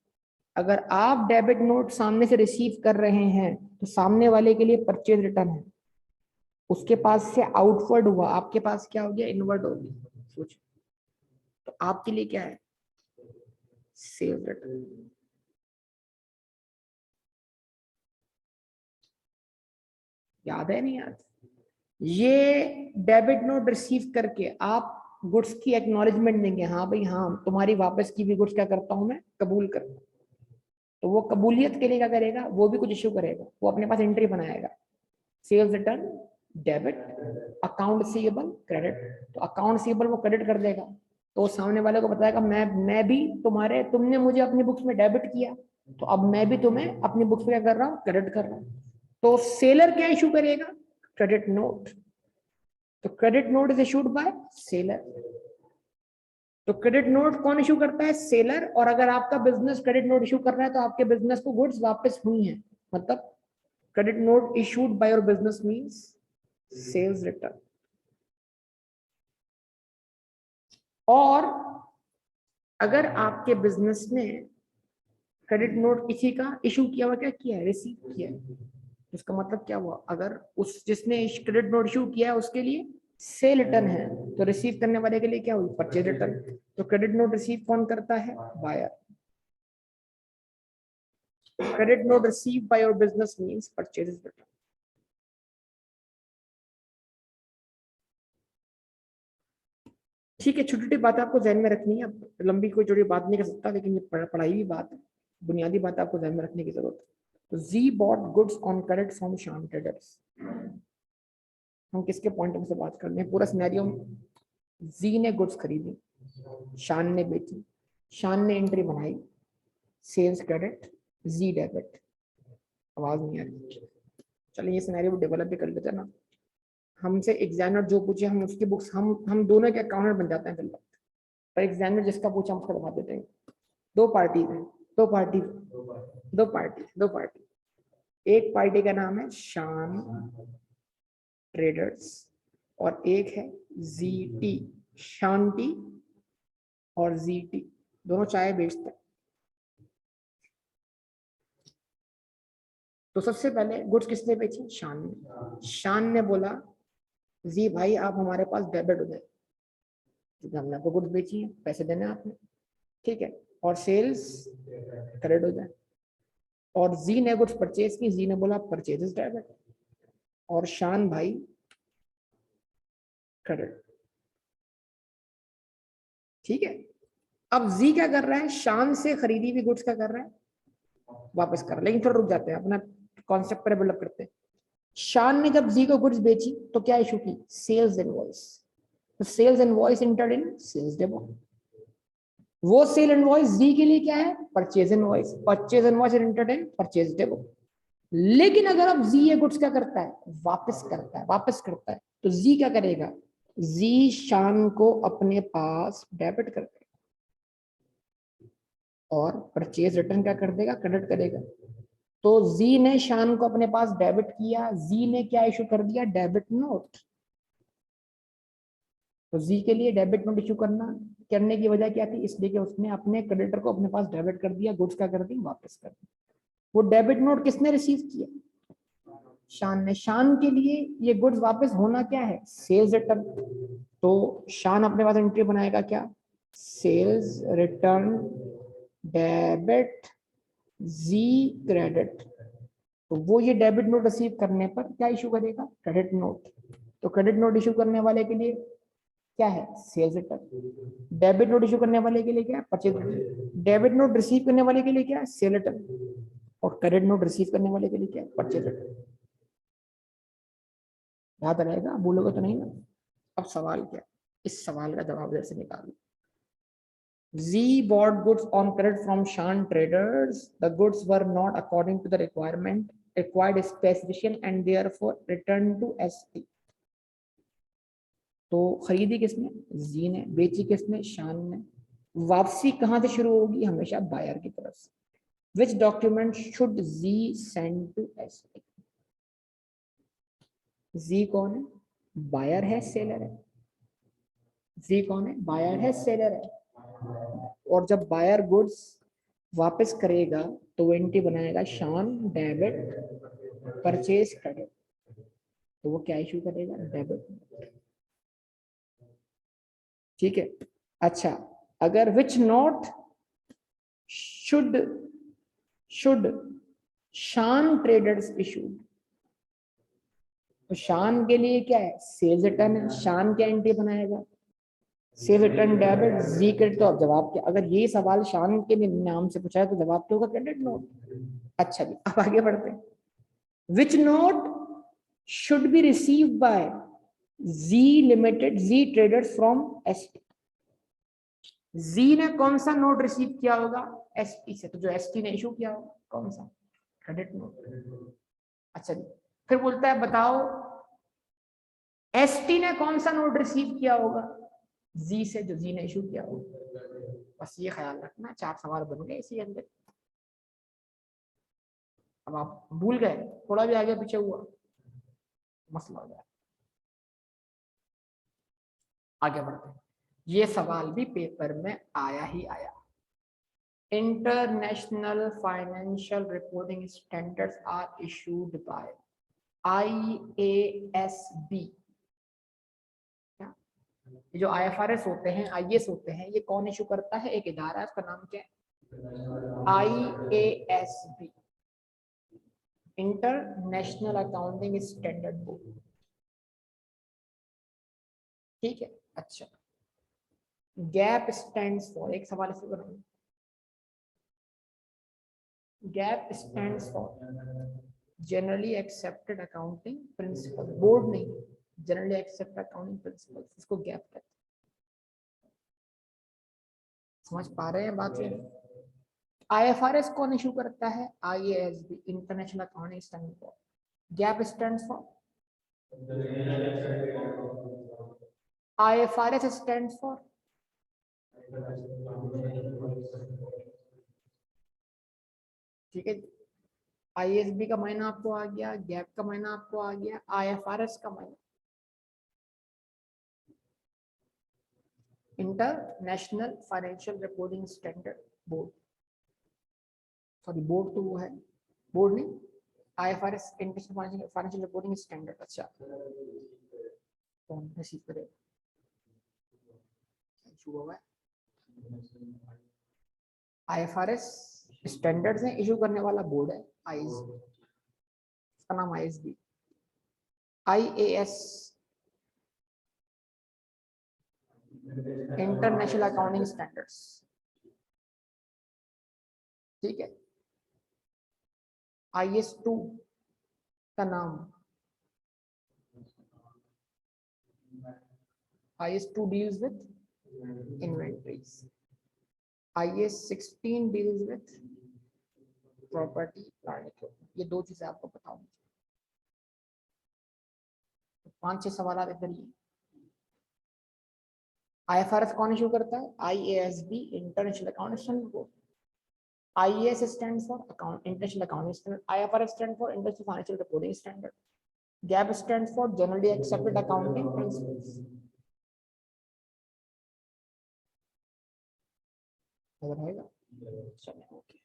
अगर आप डेबिट नोट सामने से रिसीव कर रहे हैं तो सामने वाले के लिए परचेज रिटर्न है, उसके पास से आउटवर्ड हुआ, आपके पास क्या हो गया, इनवर्ड हो गया। सोच, तो आपके लिए क्या है, सेल्स रिटर्न। याद है नहीं याद? ये डेबिट नोट रिसीव करके आप गुड्स की एक्नॉलेजमेंट देंगे, हाँ भाई हाँ तुम्हारी वापस की भी गुड्स क्या करता हूं मैं, कबूल करता हूं। तो वो कबूलियत के लिए क्या करेगा, वो भी कुछ इश्यू करेगा, वो अपने पास एंट्री बनाएगा sales return debit account receivable credit. तो अकाउंट रिसीवेबल वो क्रेडिट कर देगा। तो सामने वाले को बताएगा मैं भी तुम्हारे, तुमने मुझे अपनी बुक्स में डेबिट किया तो अब मैं भी तुम्हें अपनी बुक्स में क्या कर रहा हूँ, क्रेडिट कर रहा हूँ। तो सेलर क्या इशू करेगा, क्रेडिट नोट। तो credit note is issued by seller. तो क्रेडिट नोट कौन इशू करता है, सेलर। और अगर आपका बिजनेस क्रेडिट नोट इशू कर रहा है तो आपके बिजनेस को गुड्स वापस हुई हैं, मतलब credit note issued by your business means sales return. और अगर आपके बिजनेस ने क्रेडिट नोट किसी का इशू किया हुआ, क्या किया है, रिसीव किया है, इसका मतलब क्या हुआ, अगर उस जिसने क्रेडिट नोट इशू किया है उसके लिए सेल रिटर्न है तो रिसीव करने वाले के लिए क्या हुई, परचेज रिटर्न। तो क्रेडिट नोट रिसीव कौन करता है, buyer. Credit note receive by your business means purchase return. ठीक है, छोटी छोटी बात आपको ध्यान में रखनी है। अब लंबी कोई जोड़ी बात नहीं कर सकता, लेकिन ये पढ़ाई भी बात है, बुनियादी बात आपको ध्यान में रखने की जरूरत है। तो G bought goods on credit from Shan traders. हम किसके पॉइंट ऑफ से बात कर रहे हैं, पूरा सिनेरियो। जी ने गुड्स खरीदी, शान ने बेची, शान ने एंट्री बनाई सेल्स क्रेडिट, जी डेबिट। आवाज नहीं आ रही, चलिए ये सिनेरियो डेवलप भी कर लेते हैं ना। हमसे एग्जामिनर जो पूछे हम उसकी बुक्स, हम दोनों के अकाउंटेंट बन जाते हैं फिर। पर एग्जामिनर जिसका पूछा हम उसका बता देते हैं। दो पार्टी हैं, दो पार्टी, दो पार्टी। एक पार्टी का नाम है शान ट्रेडर्स और एक है जीटी, शांति और जीटी, दोनों चाय बेचते हैं। तो सबसे पहले गुड्स किसने बेची, शान ने। शान ने बोला जी भाई आप हमारे पास डेबिट हो जाए, क्योंकि हमने आपको गुड्स बेची है, पैसे देने आपने, ठीक है, और सेल्स क्रेडिट हो जाए। और जी ने गुड्स परचेज की, जी ने बोला परचेज डेबिट, और शान भाई क्रेडिट। ठीक है, अब जी क्या कर रहा है, शान से खरीदी हुई गुड्स क्या कर रहा है, वापस कर रहा है। लेकिन थोड़ा रुक जाते हैं, अपना कॉन्सेप्ट पर डेवलप करते हैं। शान ने जब जी को गुड्स बेची तो क्या इशू की, सेल्स इनवॉइस। तो sales invoice entered in sales demo. वो सेल इनवॉइस जी के लिए क्या है, purchase invoice. Purchase invoice entered in purchase demo. लेकिन अगर अब जी ये गुड्स क्या करता है, वापस करता है, वापस करता है, तो जी क्या करेगा, जी शान को अपने पास डेबिट कर देगा और परचेज रिटर्न क्या कर देगा, क्रेडिट करेगा। तो जी ने शान को अपने पास डेबिट किया, जी ने क्या इशू कर दिया, डेबिट नोट। तो जी के लिए डेबिट नोट इशू करने की वजह क्या थी, इसलिए कि उसने अपने क्रेडिटर को अपने पास डेबिट कर दिया, गुड्स क्या कर दी, वापस कर दी। वो डेबिट नोट किसने रिसीव किया, शान ने। शान के लिए ये गुड्स वापस होना क्या है, सेल्स रिटर्न। तो शान अपने पास एंट्री बनाएगा क्या, सेल्स रिटर्न डेबिट जी क्रेडिट। तो वो ये डेबिट नोट रिसीव करने पर क्या इशू करेगा, क्रेडिट नोट। तो क्रेडिट नोट इशू करने वाले के लिए क्या है, sales return. Debit note issue करने वाले के लिए क्या है, purchase return. Debit note receive करने वाले के लिए क्या है, सेल रिटर्न। और क्रेडिट नोट रिसीव करने वाले के लिए क्या है, परचेज रिटर्न। याद रहेगा, बोलोगे तो नहीं ना। अब सवाल क्या, इस सवाल का जवाब जैसे निकालो। Z bought goods on credit from Shan traders. The goods were not according to the required specification and therefore returned to ST. तो खरीदी किसने, जी ने। बेची किसने, शान ने। वापसी कहां से शुरू होगी, हमेशा बायर की तरफ से। Which document should G send to ST. G कौन है, बायर है, सेलर है। जी कौन है, बायर है, सेलर है। और जब बायर गुड्स वापस करेगा तो वो एंट्री बनाएगा, शान डेबिट परचेज क्रेडिट। तो वो क्या इशू करेगा, डेबिट। ठीक है। अच्छा, अगर विच नोट शुड शुड शान ट्रेडर्स इशूड। तो शान के लिए क्या है, सेल्स रिटर्न है। शान क्या एंट्री बनाएगा, सेल्स रिटर्न डेबिट जी क्रेडिट। तो अब जवाब क्या, अगर ये सवाल शान के नाम से पूछा है तो जवाब तो होगा क्रेडिट नोट। अच्छा जी, अब आगे बढ़ते हैं। Which note should be receive by G limited, G traders from ST. G ने कौन सा नोट रिसीव किया होगा, एसटी से। तो जो एसटी ने इशू किया होगा कौन सा, क्रेडिट नोट। अच्छा जी, फिर बोलता है बताओ एसटी ने कौन सा नोट रिसीव किया होगा, जी से, जो जी ने इशू किया होगा। बस ये ख्याल रखना, 4 सवाल बन गए इसी अंदर। अब आप भूल गए, थोड़ा भी आगे पीछे हुआ मसला हो जाए। आगे बढ़ते हैं। ये सवाल भी पेपर में आया ही आया। International financial reporting standards are issued by IASB। ये जो IFRS होते हैं, IAS होते हैं, ये कौन इशू करता है, एक इदारा है, उसका नाम क्या है, IASB, international accounting standard board. ठीक है। अच्छा, गैप स्टैंड्स फॉर, एक सवाल इसे बनाओ। Gap stands for generally accepted accounting principle. Board नहीं, जनरली एक्सेप्टेड अकाउंटिंग प्रिंसिपल, इसको गैप कहते हैं। समझ पा रहे हैं बात से। IFRS कौन इशू करता है, IASB, international accounting standard board. Gap stands for, IFRS stands for, ठीक है। IASB का मायना आपको आ गया, गैप का मायना आपको आ गया, IFRS का मायना international financial reporting standard board. Sorry, board तो वो है, बोर्ड नहीं, IFRS international financial reporting standard. अच्छा, कौन रिसीव करेगा, इशू हुआ है। IFRS स्टैंडर्ड्स हैं, इशू करने वाला बोर्ड है IASB, इसका नाम IASB। IAS international accounting standards. ठीक है। IS2 का नाम, IS2 deals with inventories, IS16 deals with property plant equipment। ये दो चीजें आपको पता होंगी। 5-6 सवाल इधर ही। IFRS कौन इशू करता है? IASB, international account standard board. IAS stands for account international accounting standard. IFRS stands for international financial reporting standard. GAAP stands for generally accepted accounting principles. अगर आएगा चलिए ओके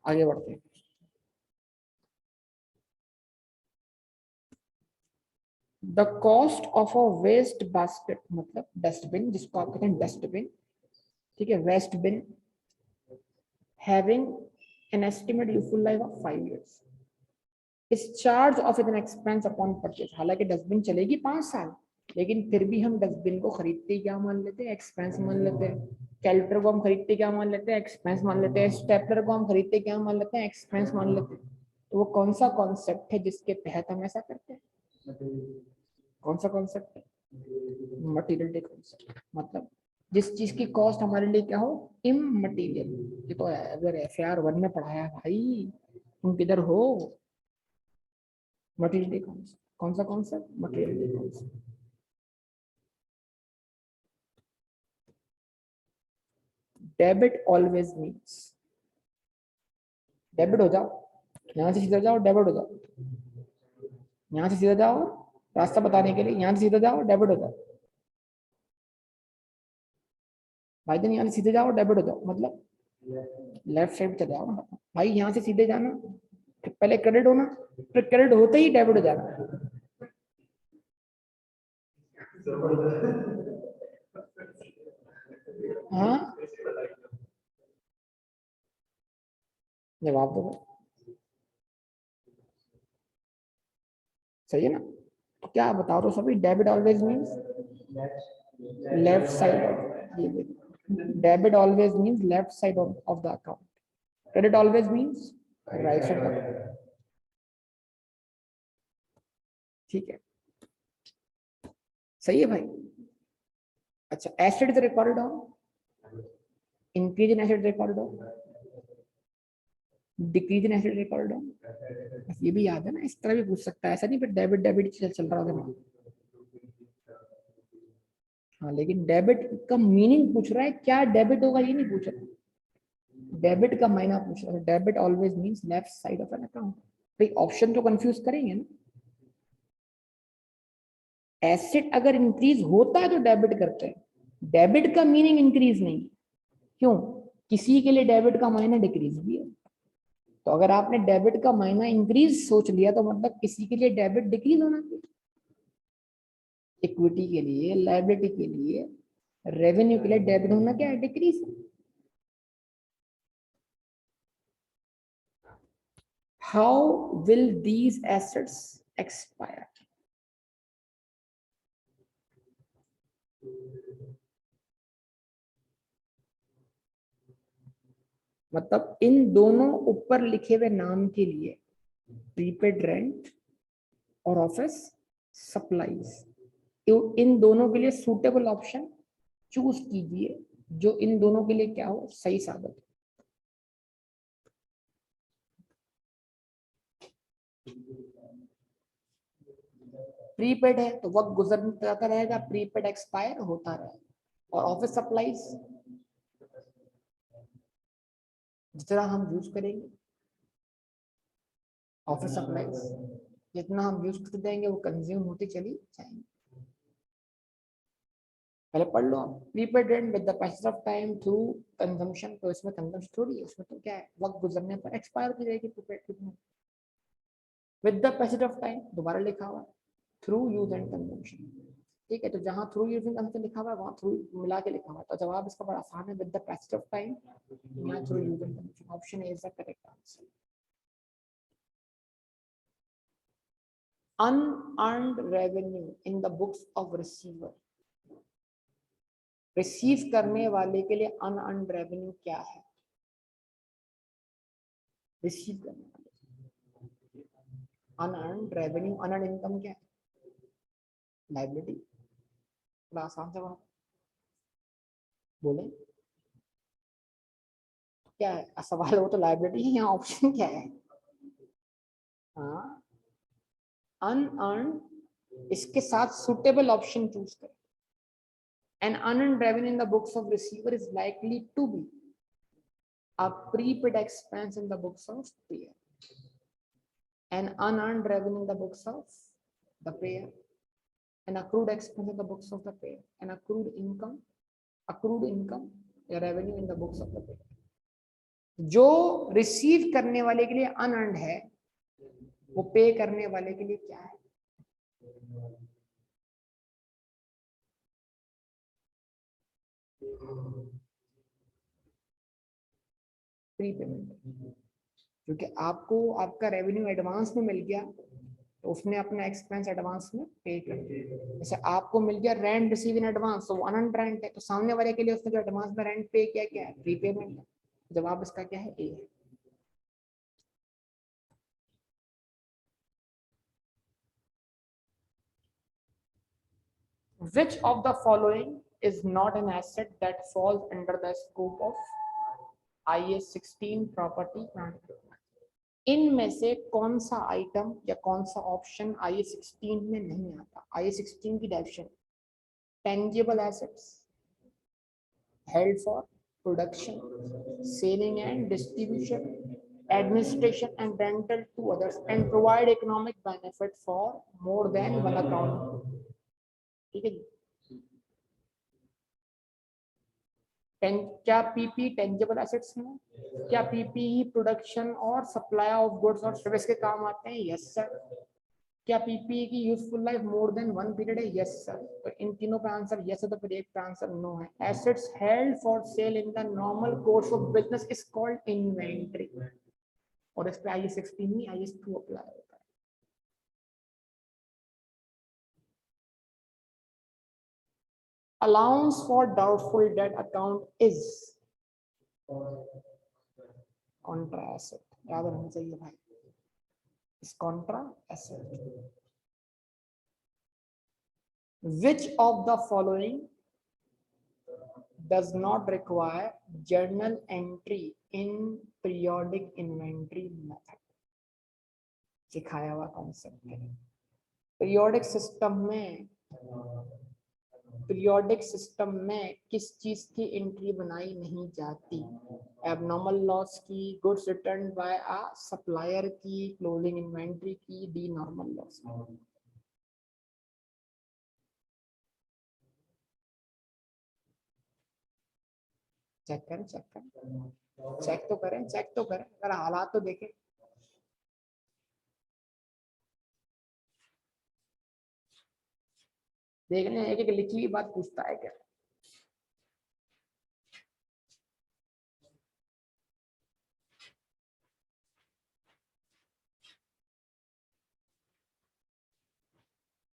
आगे बढ़ते हैं। The cost of a waste basket मतलब dustbin, जिसको आप कहते हैं डस्टबिन, ठीक है, waste bin, having an estimated useful life of 5 years is charge off an expense upon purchase. हालांकि डस्टबिन चलेगी 5 साल, लेकिन फिर भी हम डस्टबिन को खरीदते क्या मान लेते हैं? एक्सपेंस मान लेते हैं। कैलकुलेटर को हम खरीदते क्या मान लेते हैं? एक्सपेंस मान लेते हैं। स्टेपलर को हम खरीदते क्या मान लेते हैं? एक्सपेंस मान लेते हैं। तो वो कौन सा कॉन्सेप्ट है जिसके तहत हम ऐसा करते हैं? कौन सा कॉन्सेप्ट है? Material concept. मतलब जिस चीज की कॉस्ट हमारे लिए क्या हो? इममटेरियल। ये तो अगर FAR 1 में पढ़ाया भाई, तुम किधर हो? Material concept. कौन सा concept? Material concept. Debit always means, debit हो जाओ, यहाँ से सीधा जाओ, डेबिट हो जाओ, यहाँ से सीधा जाओ, रास्ता बताने के लिए यहाँ से सीधा जाओ, डेबिट हो जाओ। भाई दिन यहाँ से सीधे जाओ, डेबिट हो जाओ, मतलब लेफ्ट साइड चले जाओ ना भाई, यहाँ से सीधे जाना, पहले क्रेडिट होना, फिर क्रेडिट होते ही डेबिट हो जाना। हाँ जवाब दो, सही है ना? तो क्या बताओ तो सभी, debit always means left side of, ये debit always means left side of the account, credit always means right side. ठीक है, सही है भाई। अच्छा, asset is recorded on, increase in asset recorded on, decrease in asset recorded on. बस ये भी याद है ना, इस तरह भी पूछ सकता है, ऐसा नहीं फिर डेबिट डेबिट चल रहा होगा। हाँ लेकिन डेबिट का मीनिंग पूछ रहा है, क्या डेबिट होगा ये नहीं पूछ रहा, डेबिट का मायना पूछ रहा है। Debit always means left side of an account. भाई ऑप्शन तो कंफ्यूज करेंगे ना। एसेट अगर इंक्रीज होता है तो डेबिट करते हैं, डेबिट का मीनिंग इंक्रीज नहीं। क्यों? किसी के लिए डेबिट का मायना डिक्रीज भी है। तो अगर आपने डेबिट का मायना इंक्रीज सोच लिया तो मतलब किसी के लिए डेबिट डिक्रीज होना चाहिए। इक्विटी के लिए, लायबिलिटी के लिए, रेवेन्यू के लिए डेबिट होना क्या है? Decrease. How will these assets expire? मतलब इन दोनों ऊपर लिखे हुए नाम के लिए, प्रीपेड रेंट और ऑफिस सप्लाईज, इन दोनों के लिए सूटेबल ऑप्शन चूज कीजिए जो इन दोनों के लिए क्या हो? सही साबित। प्रीपेड है तो वक्त गुजरता जाता रहेगा, प्रीपेड एक्सपायर होता रहेगा। और ऑफिस सप्लाईज जितना हम यूज करेंगे, ऑफिस सप्लाईज जितना हम यूज करते जाएंगे वो कंज्यूम होती चली जाएंगी। पहले पढ़ लो आप, prepaid rent with the passage of time through consumption. तो इसमें कंजम्पशन थोड़ी है, उसमें तो क्या है, वक्त गुजरने पर एक्सपायर होती जाएगी prepaid. With the passage of time दोबारा लिखा हुआ, थ्रू यूज एंड कंजम्पशन। ठीक है, तो जहां थ्रू यूज एंड कंजम्पशन लिखा हुआ है वहां थ्रू मिला के लिखा हुआ है, तो जवाब इसका बड़ा आसान है, with the passage of time, यहाँ through use and consumption. Option A is the correct answer. unearned revenue in the books of receiver, receive करने वाले के लिए अनअर्न्ड रेवेन्यू क्या है? रिसीव करने वाले अनअर्न्ड रेवेन्यू, अनअर्न्ड इनकम क्या है? लायबिलिटी। बड़ा आसान जवाब, बोले क्या है सवाल? वो तो लायबिलिटी है, यहाँ ऑप्शन क्या है? हाँ अनअर्न्ड, इसके साथ सुटेबल ऑप्शन चूज करें। An unearned revenue in the books of receiver is likely to be a prepaid expense in the books of payer. An unearned revenue in the books of the payer. An accrued expense in the books of the payer. An accrued income या revenue in the books of the payer. जो receive करने वाले के लिए unearned है वो पे करने वाले के लिए क्या है? प्री पेमेंट, क्योंकि आपको आपका रेवेन्यू एडवांस में मिल गया तो उसने अपना एक्सपेंस एडवांस में पे कर दिया। जैसे आपको मिल गया रेंट रिसीव इन एडवांस, तो 100 रेंट है, तो सामने वाले के लिए उसने जो एडवांस में रेंट पे किया क्या है? प्री पेमेंट है। जवाब इसका क्या है? ए है। Which of the following is not an asset that falls under the scope of IAS 16 property plant equipment? इनमें से कौन सा आइटम या कौन सा ऑप्शन IAS 16 में नहीं आता? IAS 16 की definition: tangible assets held for production, selling and distribution, administration and rental to others, and provide economic benefit for more than one account. ठीक है जी। क्या पीपी टेंजिबल एसेट्स हैं? क्या पीपी ही प्रोडक्शन और सप्लाई ऑफ गुड्स और service के काम आते हैं? Yes sir. क्या पीपी की useful life more than one period है? Yes sir. तो इन तीनों का आंसर यस है, तो फिर एक का आंसर नो है। Assets held for sale in the normal course of business is called inventory, और इस पे IAS 16 नहीं IAS 2 अप्लाई होता है। Allowance for doubtful debt account is contra asset, याद रहना चाहिए भाई, is contra asset. Which of the following does not require journal entry in periodic inventory method? सिखाया हुआ कॉन्सेप्ट है। पीरियोडिक सिस्टम में किस चीज की एंट्री बनाई नहीं जाती? एबनॉर्मल लॉस की, goods return by a supplier की, क्लोजिंग इन्वेंटरी की, डी नॉर्मल लॉस। चेक तो करें अगर हालात तो देखें। देख लें एक एक लिखी हुई बात पूछता है क्या?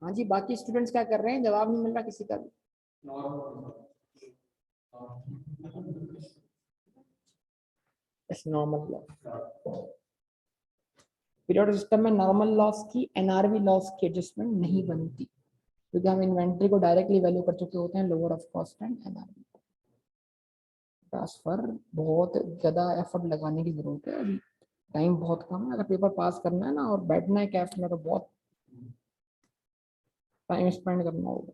हाँ जी, बाकी स्टूडेंट्स क्या कर रहे हैं? जवाब नहीं मिल रहा किसी का भी। नॉर्मल लॉस, पीरियोडिक सिस्टम में नॉर्मल लॉस की, एनआरवी लॉस की एडजस्टमेंट नहीं बनती, क्योंकि हम इन्वेंट्री को डायरेक्टली वैल्यू कर चुके होते हैं lower of cost and NRV. Transfer बहुत ज्यादा एफर्ट लगाने की जरूरत है, अभी टाइम बहुत कम है। अगर पेपर पास करना है ना और बैठना है कैफ में तो बहुत टाइम स्पेंड करना होगा।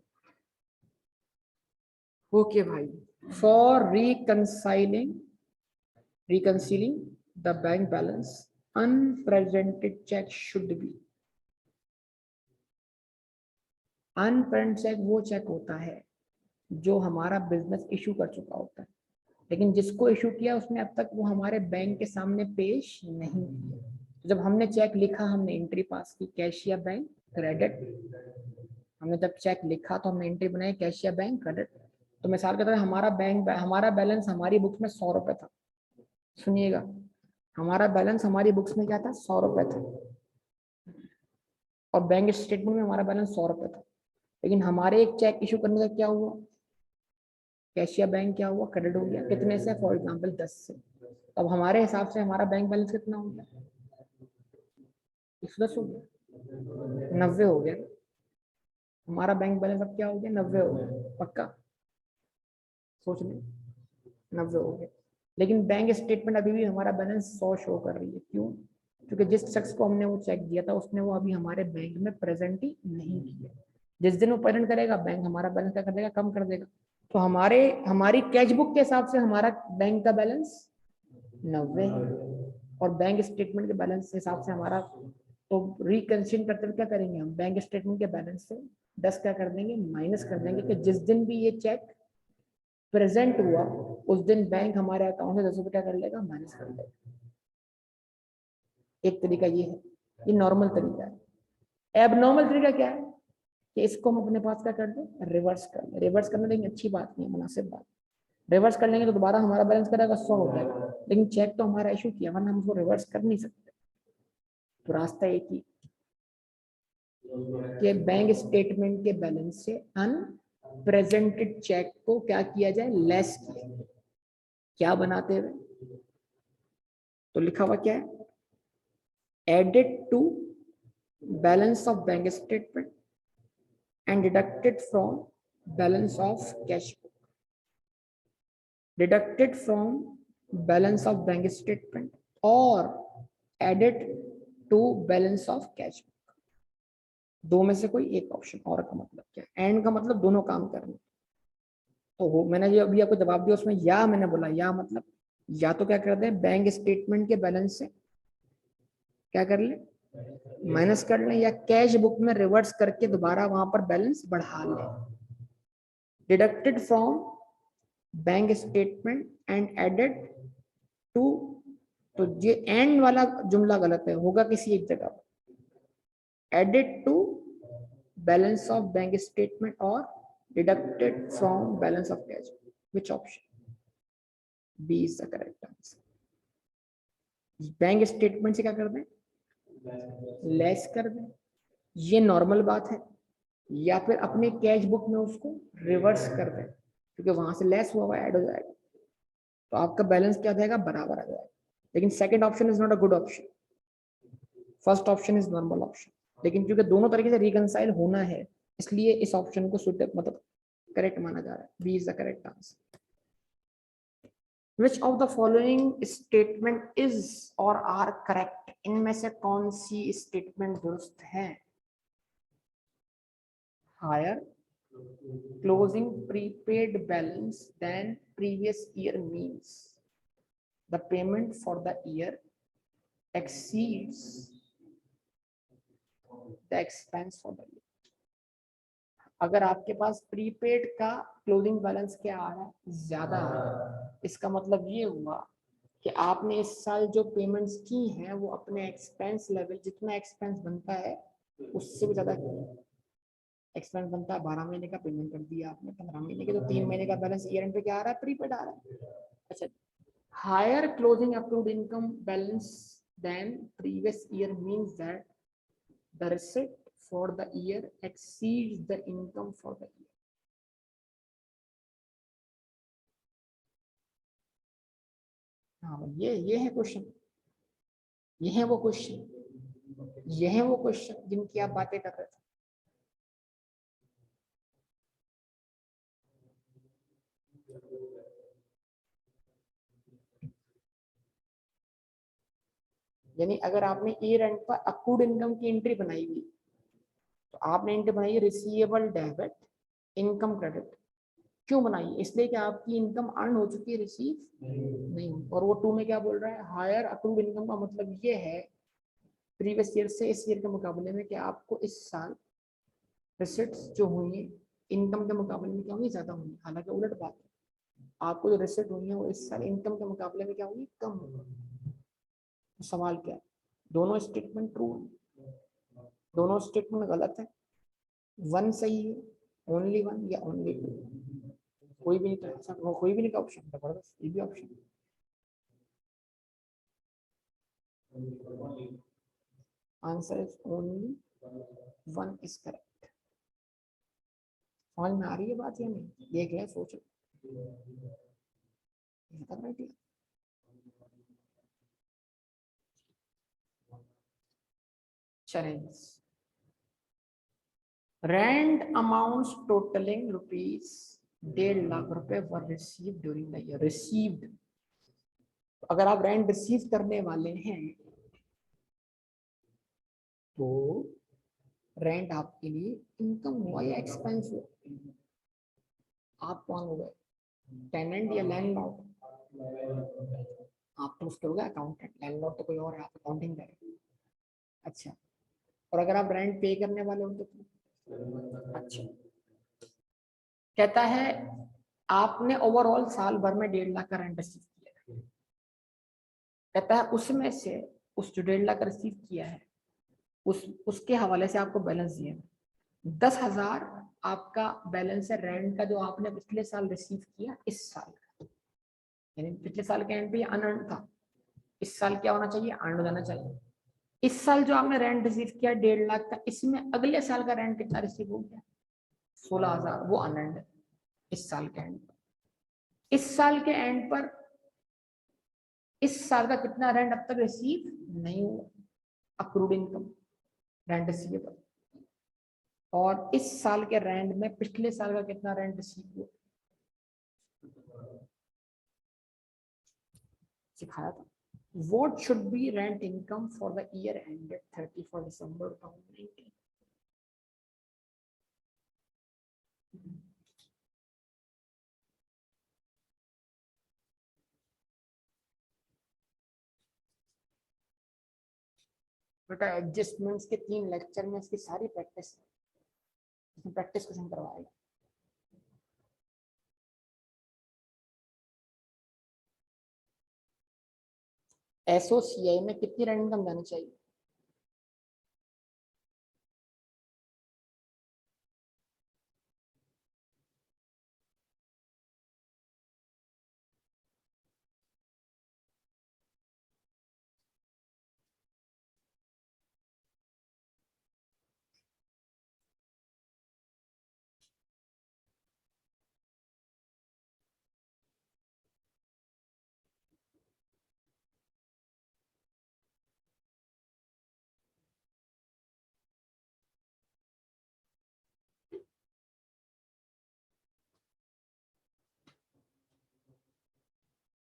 ओके भाई, for reconciling the bank balance unpresented cheque should be. Unpresent cheque वो चेक होता है जो हमारा बिजनेस इशू कर चुका होता है, लेकिन जिसको इशू किया उसने अब तक वो हमारे बैंक के सामने पेश नहीं किया। तो जब हमने चेक लिखा, हमने एंट्री पास की कैश या बैंक क्रेडिट। हमने जब चेक लिखा तो हमने एंट्री बनाई कैश या बैंक क्रेडिट। तो मिसाल के तौर पर हमारा बैलेंस हमारी बुक्स में 100 रुपए था। सुनिएगा, हमारा बैलेंस हमारी बुक्स में क्या था? 100 रुपए था, और बैंक स्टेटमेंट में हमारा बैलेंस 100 रुपए था। लेकिन हमारे एक चेक इशू करने का क्या हुआ? कैश या बैंक क्या हुआ? क्रेडिट हो गया। कितने से? फॉर एग्जांपल 10 से। अब हमारे हिसाब से हमारा बैंक बैलेंस कितना हो गया? 110 हो गया, 90 हो गया। हमारा बैंक बैलेंस अब क्या हो गया? 90 हो गया। पक्का सोच लें, 90 हो गया। लेकिन बैंक स्टेटमेंट अभी भी हमारा बैलेंस 100 शो कर रही है। क्यों? क्योंकि जिस शख्स को हमने वो चेक दिया था उसने वो अभी हमारे बैंक में प्रेजेंट ही नहीं किया। जिस दिन वो प्रेजेंट करेगा बैंक हमारा बैलेंस क्या कर देगा? कम कर देगा। तो हमारी कैश बुक के हिसाब से हमारा बैंक का बैलेंस 90 है, और बैंक स्टेटमेंट के बैलेंस के हिसाब से हमारा, तो रिकंसिडर करते हुए क्या करेंगे हम, बैंक स्टेटमेंट के बैलेंस से 10 क्या कर देंगे, माइनस कर देंगे, कि जिस दिन भी ये चेक प्रेजेंट हुआ उस दिन बैंक हमारे अकाउंट से 10 रुपये क्या कर लेगा, माइनस कर लेगा। एक तरीका ये है, ये नॉर्मल तरीका है। एबनॉर्मल तरीका क्या है कि इसको हम अपने पास क्या कर दें, रिवर्स कर दें। रिवर्स करना लेकिन अच्छी बात नहीं है, मुनासिब बात। रिवर्स कर लेंगे तो दोबारा हमारा बैलेंस करेगा 100 हो जाएगा, लेकिन चेक तो हमारा इशू किया, वरना हम उसको रिवर्स कर नहीं सकते। तो रास्ता एक ही कि बैंक स्टेटमेंट के बैलेंस से अनप्रेजेंटेड चेक को क्या किया जाए, लेस किया जाए। क्या बनाते हुए, तो लिखा हुआ क्या है, added to balance of bank statement and deducted from balance of cash book, deducted from balance of bank statement or added to balance of cash book। दो में से कोई एक ऑप्शन। और का मतलब क्या है, एंड का मतलब दोनों काम करने। तो मैंने जो अभी आपको जवाब दिया उसमें या मैंने बोला या मतलब, या तो क्या करते हैं बैंक स्टेटमेंट के बैलेंस से क्या कर ले, माइनस कर लें, या कैश बुक में रिवर्स करके दोबारा वहां पर बैलेंस बढ़ा लें। Deducted from bank statement and added to, तो ये एंड वाला जुमला गलत है, होगा किसी एक जगह, added to balance of bank statement और deducted from balance of cash. Which option, B is the correct answer. Bank statement से क्या कर दें, लेस कर दें, ये नॉर्मल बात है, या फिर अपने कैश बुक में उसको रिवर्स कर दें, क्योंकि वहां से लेस हुआ ऐड हो जाएगा, तो आपका बैलेंस क्या हो जाएगा, बराबर आ जाएगा। लेकिन second option is not a good option, first option is normal option. लेकिन क्योंकि दोनों तरीके से रिकंसाइल होना है, इसलिए इस ऑप्शन को सुटेबल मतलब करेक्ट माना जा रहा है। B is the correct answer. Which of the following statement is or are correct? इनमें से कौन सी स्टेटमेंट दुरुस्त है? Higher closing prepaid balance than previous year means the payment for the year exceeds the expense for the year। अगर आपके पास prepaid का closing balance क्या आ रहा है, ज्यादा आ रहा है, इसका मतलब ये हुआ कि आपने इस साल जो पेमेंट्स की हैं वो अपने एक्सपेंस लेवल, जितना एक्सपेंस बनता है उससे भी ज्यादा एक्सपेंस बनता है। 12 महीने का पेमेंट कर दिया आपने, 15 महीने के, तो 3 महीने का बैलेंस ईयर एंड पे क्या आ रहा है, प्रीपेड आ रहा है। अच्छा, higher closing approved income balance than previous year means that the receipt for the year exceeds the income for the year। हाँ, ये है क्वेश्चन, ये है वो क्वेश्चन, ये है वो क्वेश्चन जिनकी आप बातें कर रहे थे। यानी अगर आपने ईयर एंड पर अक्रूड इनकम की एंट्री बनाई हुई, तो आपने एंट्री बनाई है रिसीवेबल डेबिट इनकम क्रेडिट। क्यों बनाई, इसलिए कि आपकी इनकम अर्न हो चुकी है, रिसीव नहीं। और वो टू में क्या बोल रहा है, हायर अक्रूड इनकम का मतलब ये है प्रीवियस ईयर से इस ईयर के मुकाबले में कि आपको इस साल रिसिट्स जो हुई इनकम के मुकाबले में क्या हुई, ज्यादा हुई। हालांकि उलट बात है, आपको जो रिसिट हुई है वो इस साल इनकम के मुकाबले में क्या हुई, कम हुई। तो सवाल क्या है, दोनों स्टेटमेंट ट्रू है, दोनों स्टेटमेंट गलत है, वन सही है, ओनली वन या ओनली टू, कोई भी नहीं था, कोई भी नहीं का ऑप्शन, जबरदस्त ये भी option. Answer is only one is correct. समझ में आ रही है बात या नहीं, देख ले सोचो। चलें, rent amounts totalling rupees 1.5 lakh रुपए were receive during the year. Received, अगर आप रेंट रिसीव करने वाले हैं तो रेंट आपके लिए इनकम हुआ या एक्सपेंस हुआ, आप कौन हो गए, टेनेंट या लैंडलॉर्ड? आप तो उसके हो गए अकाउंटेंट, लैंडलॉर्ड तो कोई और है, आप अकाउंटिंग करें। अच्छा, और अगर आप रेंट पे करने वाले हो तो? अच्छा, कहता है आपने ओवरऑल साल भर में 1.5 लाख का रेंट रिसीव किया है। कहता है उसमें से उस जो 1.5 लाख रिसीव किया है उसके हवाले से आपको बैलेंस दिया है 10,000 आपका बैलेंस है रेंट का, जो आपने पिछले साल रिसीव किया इस साल का। यानी पिछले साल के एंड पे अनअर्न था, इस साल क्या होना चाहिए, अर्न हो जाना चाहिए। इस साल जो आपने रेंट रिसीव किया 1.5 लाख का, इसमें अगले साल का रेंट कितना रिसीव हो गया, 16,000, वो अनअर्न है इस साल के एंड पर। इस साल के एंड पर इस साल का कितना रेंट अब तक रिसीव नहीं हुआ, अक्रूड इनकम, रेंट रिसीवेबल, और इस साल के रेंट में पिछले साल का कितना रेंट रिसीव हुआ, सिखाया था। What should be rent income for the year ended 31st December 2019? बेटा एडजस्टमेंट्स के 3 लेक्चर में इसकी सारी प्रैक्टिस क्वेश्चन करवाएगा। एसओसीआई में कितनी रेंट इनकम जानी चाहिए?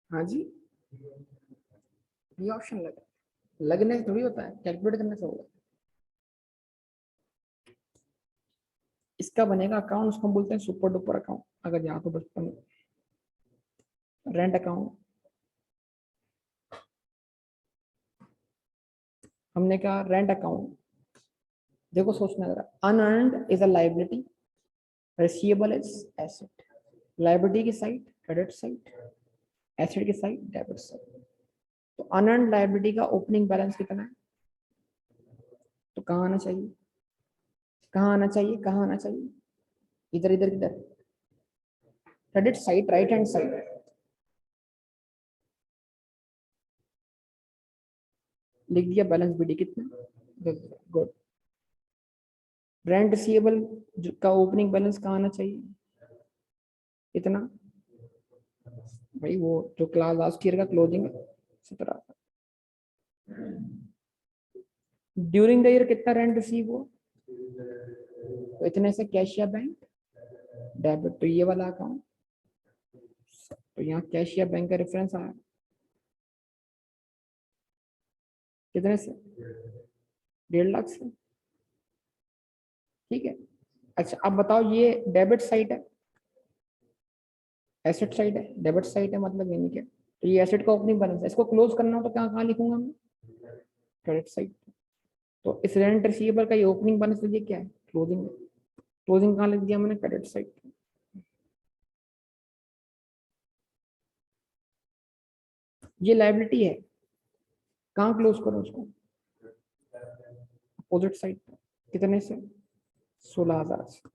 हाँ जी, ये ऑप्शन लगा, लगने से थोड़ी होता है, कैलकुलेट करने से होगा। इसका बनेगा अकाउंट, उसको हम बोलते हैं सुपर डुपर अकाउंट, अगर यहाँ तो बचपन में रेंट अकाउंट। हमने कहा रेंट अकाउंट, देखो सोचना जरा, unearned is a liability, receivable is asset. Liability की साइड क्रेडिट साइड, एसेट की साइड डेबिट साइड। तो अनअर्न्ड लाइबिलिटी का ओपनिंग बैलेंस कितना है, तो कहाँ आना चाहिए, कहाँ आना चाहिए, कहाँ आना चाहिए, इधर इधर इधर, credit side, right hand side. लिख दिया बैलेंस बीडी कितना, गुड। रेंट रिसीवेबल का ओपनिंग बैलेंस कहाँ आना चाहिए, इतना, भाई वो जो क्लास लास्ट ईयर का क्लोजिंग 17। ड्यूरिंग द ईयर कितना रेंट रिसीव हुआ, तो इतने से कैश या बैंक डेबिट, तो ये वाला अकाउंट, तो यहाँ कैश या बैंक का रेफरेंस आया कितने से, 1.5 लाख से, ठीक है। अच्छा अब बताओ, ये डेबिट साइड है, एसेट साइड है, डेबिट साइड है, मतलब यानी क्या, तो ये एसेट का ओपनिंग बैलेंस है, इसको क्लोज करना हो तो कहाँ कहाँ लिखूंगा मैं, क्रेडिट साइड। तो इस रेंट रिसीवेबल का ये ओपनिंग बैलेंस ये क्या है, क्लोजिंग, क्लोजिंग कहाँ लिख दिया मैंने, क्रेडिट साइड। ये लाइबिलिटी है, कहाँ क्लोज करो उसको, अपोजिट साइड, कितने से, 16,000 से।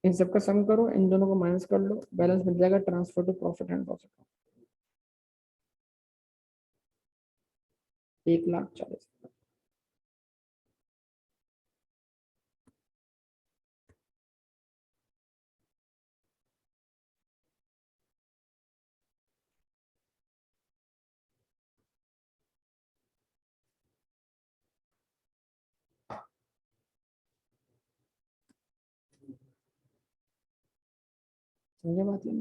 इन सबका सम करो, इन दोनों को माइनस कर लो, बैलेंस मिल जाएगा transfer to profit and loss account, 1,40,000। समझे बात है?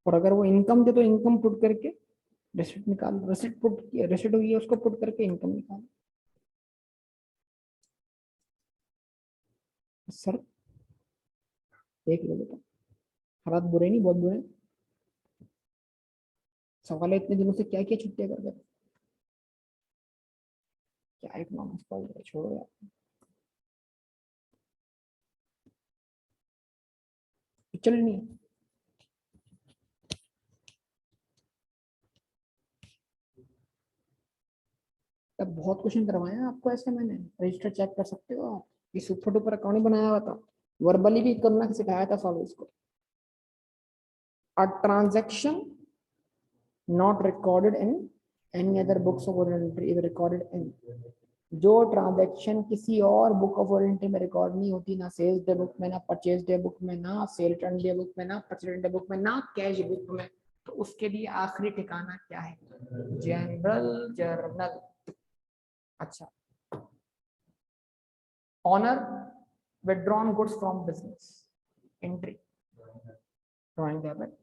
और अगर वो इनकम थे तो इनकम पुट करके रेसिट निकाल, रेसिट पुट, रेसिट हुई है उसको पुट करके इनकम निकाल। सर देख लो बेटा, हालात बुरे नहीं, बहुत बुरे। सवाल है इतने दिनों से क्या क्या छुट्टियां कर गए, क्या इकोनॉमिक्स पढ़ रहे, छोड़ो यार। चल नहीं, तब बहुत क्वेश्चन करवाए हैं आपको ऐसे, मैंने रजिस्टर चेक कर सकते हो आप, ये सुपर डुपर अकाउंट ही बनाया हुआ था, वर्बली भी करना सिखाया था सॉल्व इसको। A transaction not recorded in any other books of entry is recorded in, जो ट्रांजैक्शन किसी और बुक ऑफ एंट्री में रिकॉर्ड नहीं होती, ना सेल्स डे बुक में, ना परचेज डे बुक में, ना सेल रिटर्न डे बुक में, ना परचेज डे बुक में, ना कैश बुक में, तो उसके लिए आखिरी ठिकाना क्या है? General journal. अच्छा, owner withdrawn goods from business, entry drawing debit,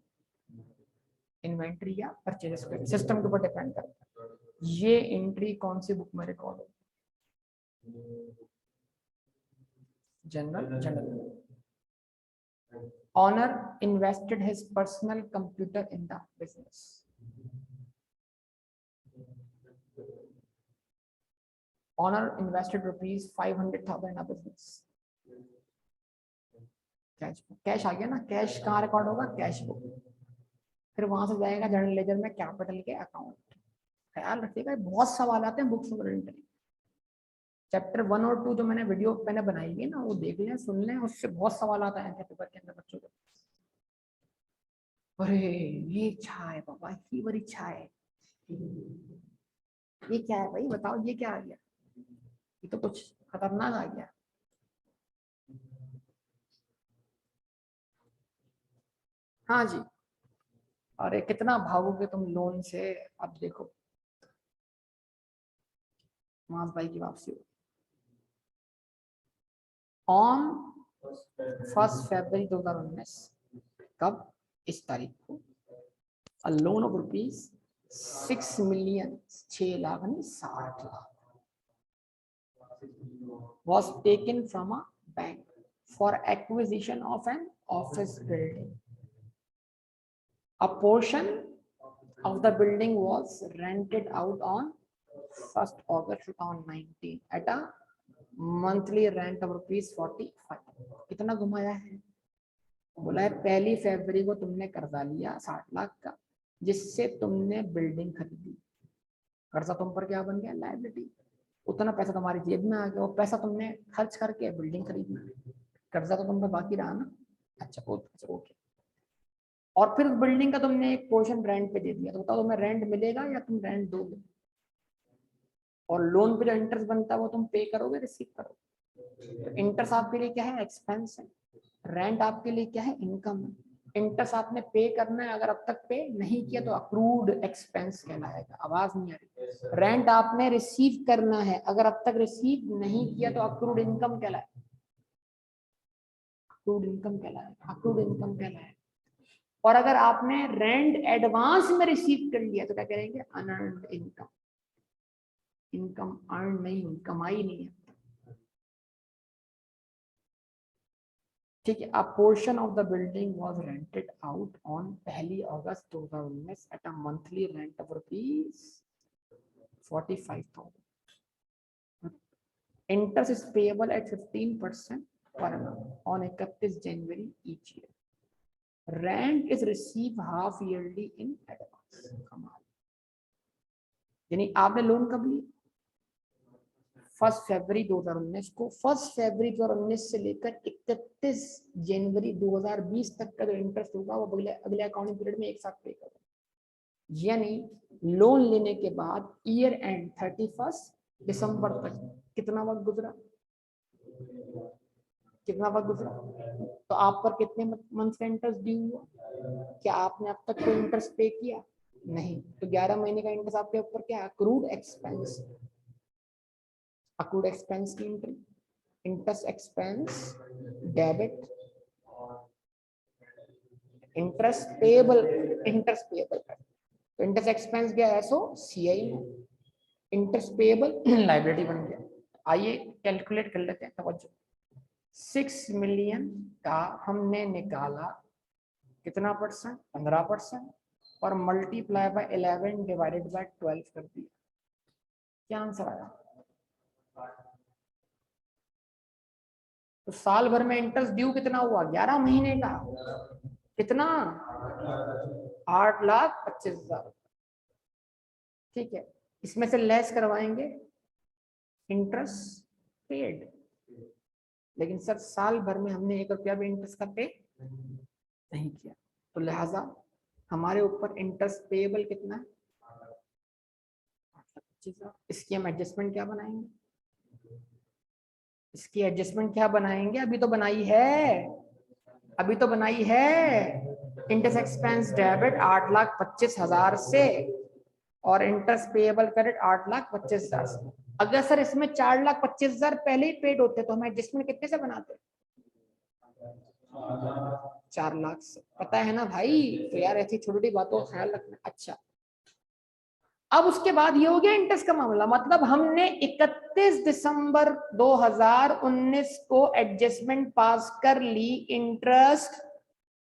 inventory या परचेज, सिस्टम के ऊपर डिपेंड करता है ये एंट्री कौन सी बुक में रिकॉर्ड हो। General general. Owner invested his personal computer in the business, owner invested rupees 500,000 in a business. Cash, cash आ गया ना, कैश कहाँ रिकॉर्ड होगा? Cash book. फिर वहां से जाएगा जनरल लेजर में कैपिटल के अकाउंट। ख्याल रखिएगा, बहुत सवाल आते हैं बुक्स ऑफ एंट्री। चैप्टर 1 और 2 जो मैंने वीडियो मैंने बनाई है ना, वो देख लें, सुन लें, उससे बहुत सवाल आता है पेपर के अंदर बच्चों को। अरे ये चाय बाबा, ये बड़ी चाय, ये क्या है भाई बताओ, ये क्या आ गया? ये तो कुछ खतरनाक आ गया। हाँ जी। अरे कितना भागोगे तुम लोन से, अब देखो मास भाई की वापसी ऑन 1 फरवरी 2019, कब? इस तारीख को, a loan of rupees 6,000,000, 6 lakh नहीं 60 lakh was taken from a bank for acquisition of an office building. A portion of the building was rented out on 1st August 2019 at a monthly rent of ₹45। कितना घुमाया है? बोला है 1 फरवरी को तुमने कर्जा लिया 60 लाख का, जिससे तुमने बिल्डिंग खरीदी। कर्जा तुम पर क्या बन गया? लायबिलिटी। उतना पैसा तुम्हारी जेब में आ गया, वो पैसा तुमने खर्च करके बिल्डिंग खरीदना, कर्जा तो तुम पर बाकी रहा ना। अच्छा ओके। और फिर बिल्डिंग का तुमने एक पोर्शन रेंट पे दे दिया, तो बताओ तुम्हें रेंट मिलेगा या तुम रेंट दोगे? और लोन पे जो इंटरेस्ट बनता है वो तुम पे करोगे, रिसीव करोगे। तो इंटरेस्ट आपके लिए क्या है? एक्सपेंस है। रेंट आपके लिए क्या है? इनकम है। इंटरेस्ट आपने पे करना है, अगर अब तक पे नहीं किया तो अक्रूड एक्सपेंस कहलाएगा। आवाज नहीं आ रही? रेंट आपने रिसीव करना है, अगर अब तक रिसीव नहीं किया तो अक्रूड इनकम कहलाएगा। अक्रूड इनकम कहलाएगा, अक्रूड इनकम कहलाएगा। और अगर आपने रेंट एडवांस में रिसीव कर लिया तो क्या करेंगे? Unearned income. इनकम अर्न नहीं हुई, कमाई नहीं है। ठीक है। अ portion of the building was rented out on 1 August 2019 at a monthly rent of ₹45,000। Interest is payable eight 15% पर on 31 January each year. Rent is receive half yearly in advance. कमाल। यानी आपने लोन कब लिया? 1 फरवरी 2019 को। 1 फरवरी 2019 से लेकर 31 जनवरी 2020 तक का जो इंटरेस्ट होगा वो अगले अगले अकाउंटिंग पीरियड में एक साथ पे करोगे। यानी लोन लेने के बाद ईयर एंड 31 दिसंबर तक कितना वक्त गुजरा? कितना वक्त गुजरा? तो आप पर कितने मंथ का इंटरेस्ट ड्यू हुआ? क्या आपने अब तक कोई इंटरेस्ट पे किया? नहीं। तो 11 महीने का इंटरेस्ट आपके ऊपर क्या? Accrued expense. अक्रूड एक्सपेंस की entry, interest expense debit, interest payable, interest payable का, तो इंटरेस्ट एक्सपेंस गया एसओ सीआई में, इंटरेस्ट पेएबल लाइबिलिटी बन गया। आइए कैलकुलेट कर लेते हैं, तवज्जो। 6 मिलियन का हमने निकाला कितना परसेंट, 15%, और मल्टीप्लाई बाय 11 डिवाइडेड बाय 12 कर दिया। क्या आंसर आया? तो साल भर में इंटरेस्ट ड्यू कितना हुआ? 11 महीने का कितना? 8,25,000। ठीक है, इसमें से लेस करवाएंगे इंटरेस्ट पेड, लेकिन सर साल भर में हमने 1 रुपया भी इंटरेस्ट का पे नहीं किया, तो लिहाजा हमारे ऊपर इंटरेस्ट पेएबल कितना है? 8,25,000। इसकी हम एडजस्टमेंट क्या बनाएंगे? इसकी एडजस्टमेंट क्या बनाएंगे? अभी तो बनाई है, अभी तो बनाई है। इंटरेस्ट एक्सपेंस डेबिट 8,25,000 से और इंटरेस्ट पेएबल क्रेडिट 8,25,000 से। अगर सर इसमें 4,25,000 पहले ही पेड होते तो हम एडजस्टमेंट कितने से बनाते? 4 लाख से। पता है ना भाई, तो यार ऐसी छोटी छोटी बातों का ख्याल रखना। अच्छा, अब उसके बाद ये हो गया इंटरेस्ट का मामला, मतलब हमने 31 दिसंबर 2019 को एडजस्टमेंट पास कर ली, interest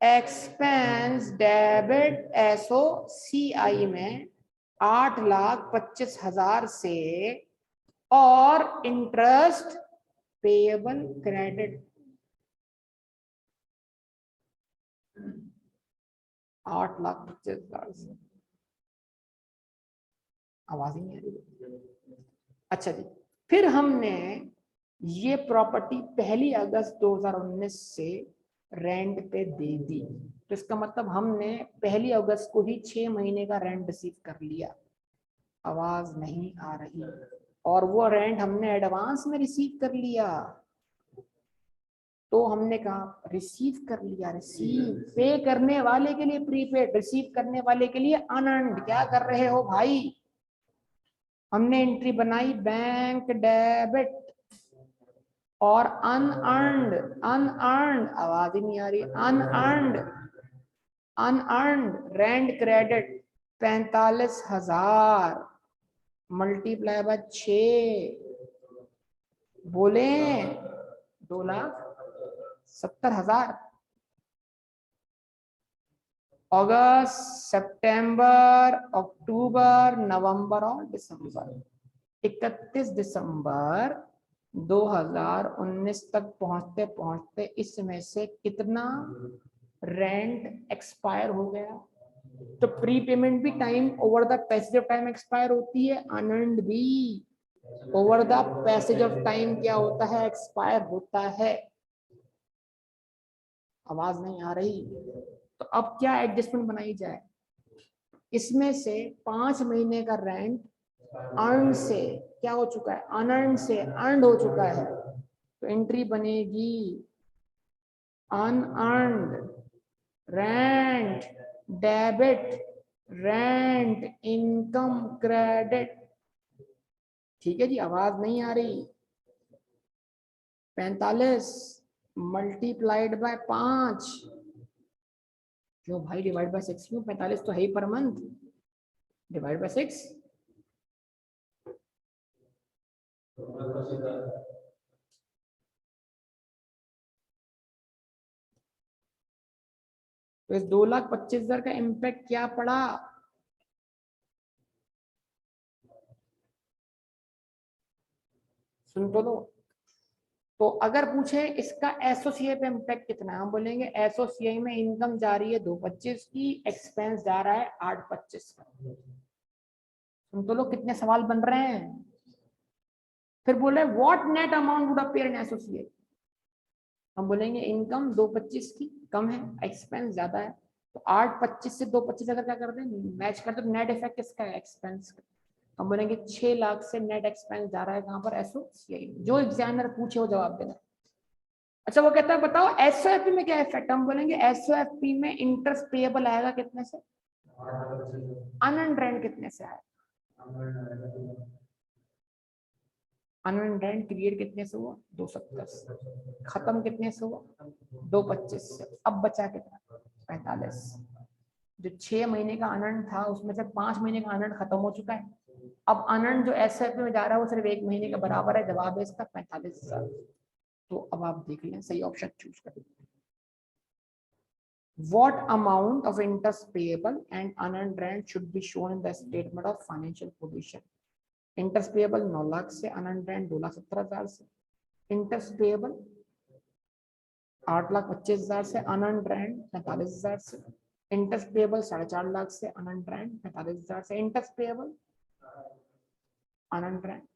expense debit SO CI में 8,25,000 से, और इंटरेस्ट पेएबल क्रेडिट 8,25,000 से। आवाज ही नहीं आ रही। अच्छा जी, फिर हमने ये प्रॉपर्टी 1 अगस्त 2019 से रेंट पे दे दी, तो इसका मतलब हमने 1 अगस्त को ही 6 महीने का रेंट रिसीव कर लिया। आवाज नहीं आ रही। और वो रेंट हमने एडवांस में रिसीव कर लिया, तो हमने कहा रिसीव कर लिया, रिसीव, पे करने वाले के लिए प्रीपेड, रिसीव करने वाले के लिए अनअर्न्ड। क्या कर रहे हो भाई? हमने एंट्री बनाई बैंक डेबिट और अनअर्न्ड, अनअर्न्ड, आवाज ही नहीं आ रही, unearned, unearned rent credit 45,000 multiply by 6, बोले 2,70,000। अगस्त, सितंबर, अक्टूबर, नवंबर और दिसंबर। 31 दिसंबर 2019 तक पहुंचते पहुंचते इसमें से कितना रेंट एक्सपायर हो गया? तो प्री पेमेंट भी time over the passage of time expire होती है, अनअर्न्ड भी over the passage of time क्या होता है? एक्सपायर होता है। आवाज नहीं आ रही। तो अब क्या एडजस्टमेंट बनाई जाए? इसमें से 5 महीने का रेंट अर्न से क्या हो चुका है? अनअर्न्ड से अर्नड हो चुका है, तो एंट्री बनेगी unearned rent debit rent income credit. ठीक है जी, आवाज नहीं आ रही। 45 मल्टीप्लाइड बाय 5, क्यों भाई डिवाइड बाय 6 क्यों? 45 तो है ही पर मंथ, डिवाइड बाय 6। तो इस 2,25,000 का इम्पैक्ट क्या पड़ा? सुन तो लो। तो अगर पूछे इसका एसोसीए पे इम्पैक्ट कितना है, हम बोलेंगे एसोसीए में इनकम जा रही है 2,25 की, एक्सपेंस जा रहा है 8,25 का। सुन तो लो कितने सवाल बन रहे हैं। फिर बोले what net amount would appear in associate, हम बोलेंगे इनकम 2,25 की कम है, एक्सपेंस ज्यादा है, तो 8,25 से 2,25 अगर क्या कर दें मैच कर दो, नेट इफेक्ट किसका है? एक्सपेंस का। हम बोलेंगे 6 लाख से नेट एक्सपेंस जा रहा है कहां पर? एसोसिएट। जो एग्जामिनर पूछे वो जवाब देना। अच्छा, वो कहता है बताओ एसओएफपी में क्या इफेक्ट? हम बोलेंगे एसओएफपी में इंटरेस्ट पेएबल आएगा कितने से? अनअर्न्ड रेंट कितने से आएगा? अनअर्न्ड रेंट क्रिएट कितने से हुआ? 270 से। खत्म कितने से हुआ? 2,25 से। अब बचा कितना? 45। जो 6 महीने का अनंत था उसमें से 5 महीने का अनंत खत्म हो चुका है। अब अनंत जो एसएफ में जा रहा है वो सिर्फ 1 महीने का बराबर है। जवाब है इसका 45,000। तो अब आप देख लें, सही ऑप्शन चूज करें। What amount of interest payable and unearned rent should be shown in the statement of financial position? Interest payable 9 lakh से, अनअर्न्ड रेंट 2,17,000 से। इंटरेस्ट पेएबल 8,25,000 से, अनअर्न्ड रेंट 45,000 से। इंटरेस्ट पेएबल 4.5 लाख से, अनअर्न्ड रेंट 45,000 से। Interest payable unearned rent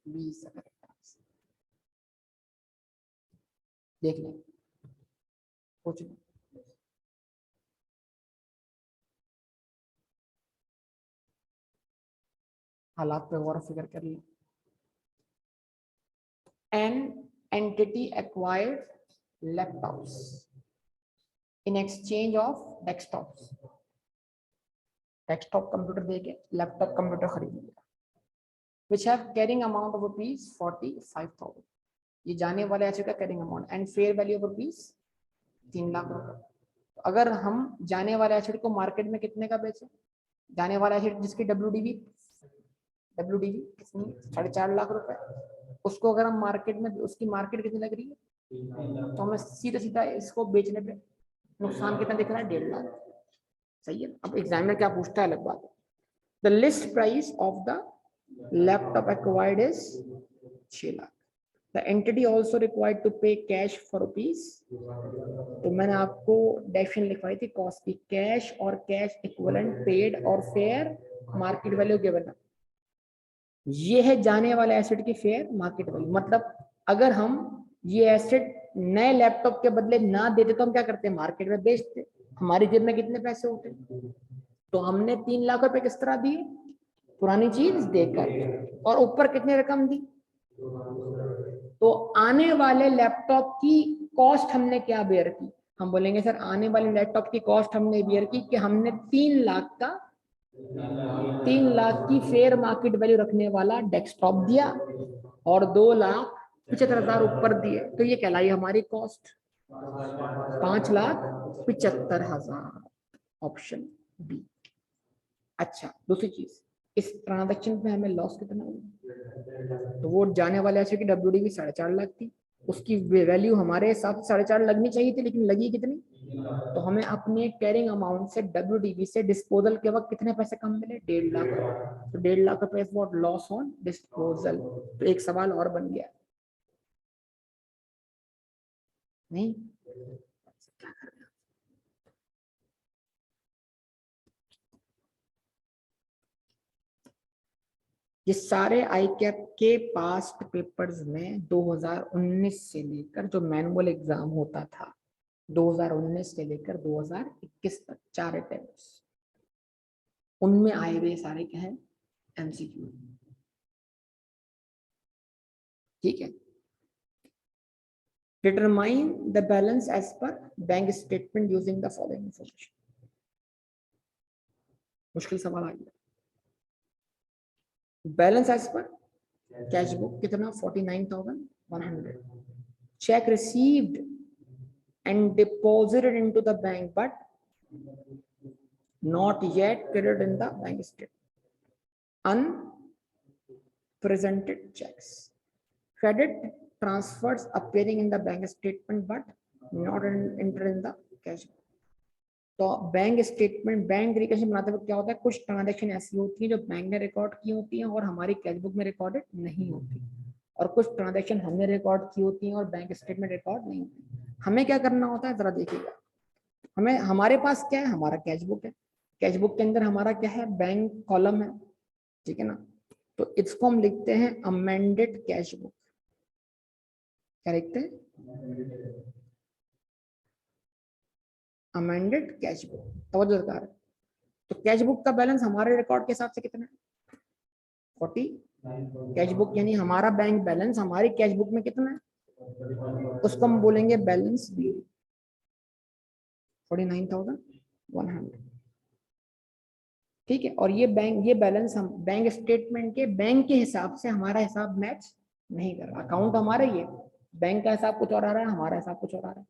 20,000 से। देख लें, कुछ हालात पे गौर फिक्र कर लें। An entity acquired laptops in exchange of desktops. Desktop computer देके लैपटॉप कंप्यूटर खरीद लिया, which have carrying amount of rupees 45,000. ये जाने वाले एसेट का carrying amount and fair value of rupees 3 lakh रुपए। तो अगर हम जाने वाले एसेट को मार्केट में कितने का बेचे, जाने वाला एसेट जिसकी डब्ल्यूडीवी कितनी 4.5 लाख रुपए, उसको अगर हम मार्केट में, उसकी मार्केट कितनी लग रही है, तो हमें सीधा सीधा इसको बेचने पे नुकसान कितना दिख रहा है, 1.5 लाख। सही है। अब एग्जामिनर क्या पूछता है अलग बात है। The list price of the laptop acquired is 6 lakh. The entity also required to pay cash for rupees, तो मैंने आपको डेफिनेशन लिखवाई थी कॉस्ट की, कैश और कैश इक्विवेलेंट पेड और फेयर मार्केट वैल्यू गिवन। ये है जाने वाले एसेट की फेयर मार्केट वैल्यू। मतलब अगर हम ये एसेट नए लैपटॉप के बदले ना देते तो हम क्या करते, मार्केट में बेचते, हमारी जेब में कितने पैसे होते। तो हमने 3 लाख रुपए किस तरह दिए, पुरानी चीज देकर, और ऊपर कितनी रकम दी, तो आने वाले लैपटॉप की कॉस्ट हमने क्या बेयर की। हम बोलेंगे सर आने वाले लैपटॉप की कॉस्ट हमने बेयर की कि हमने 3 लाख की फेयर मार्केट वैल्यू रखने वाला डेस्कटॉप दिया और 2,75,000 ऊपर दिए, तो ये कहलाई हमारी कॉस्ट 5,75,000। Option B. अच्छा, दूसरी चीज, इस ट्रांजैक्शन में हमें लॉस कितना हुआ, तो वो जाने वाले एसेट की डब्ल्यूडीवी 4.5 लाख थी, उसकी वैल्यू हमारे हिसाब से 4.5 लगनी चाहिए थी, लेकिन लगी कितनी, तो हमें अपने कैरिंग अमाउंट से डब्ल्यूडीवी से डिस्पोजल के वक्त कितने पैसे कम मिले, 1.5 लाख रुपए। तो 1.5 लाख रुपए is what, loss on disposal. तो एक सवाल और बन गया, नहीं क्या कर रहे हो? ये सारे आईकैप के पास्ट पेपर्स में 2019 से लेकर जो मैनुअल एग्जाम होता था 2019 से लेकर 2021 तक 4 अटेम्प्ट्स, उनमें आए हुए सारे क्या है, एमसीक्यू। ठीक है। Determine the balance as per bank statement using the following information. मुश्किल सवाल आ गया। Balance as per cash book कितना, 49,100। Cheque received and deposited into the bank but not yet credited in the bank statement. Unpresented checks. Credit transfers appearing in the bank statement but not entered in the cash book. तो bank statement, bank record बनाते वक्त क्या होता है, कुछ transaction ऐसी होती है जो बैंक ने रिकॉर्ड की होती हैं और हमारी कैश बुक में रिकॉर्डेड नहीं होती, और कुछ ट्रांजैक्शन हमने रिकॉर्ड की होती हैं और बैंक स्टेटमेंट रिकॉर्ड नहीं होती। हमें क्या करना होता है, जरा देखिएगा। हमें, हमारे पास क्या है, हमारा कैश बुक है, कैश बुक के अंदर हमारा क्या है, बैंक कॉलम है, ठीक है ना। तो इसको हम लिखते हैं अमेंडेड कैश बुक। क्या लिखते हैं, अमेंडेड कैश बुक। तवज्जो दरकार है। तो कैश बुक का बैलेंस हमारे रिकॉर्ड के हिसाब से कितना है, 40। कैश बुक यानी हमारा बैंक बैलेंस हमारी कैश बुक में कितना है, उसको हम बोलेंगे बैलेंस बी, 49,100। ठीक है। और ये बैंक, ये बैलेंस हम बैंक स्टेटमेंट के बैंक के हिसाब से हमारा हिसाब मैच नहीं कर रहा, अकाउंट हमारा ये, बैंक का हिसाब कुछ और आ रहा है, हमारा हिसाब कुछ और आ रहा है।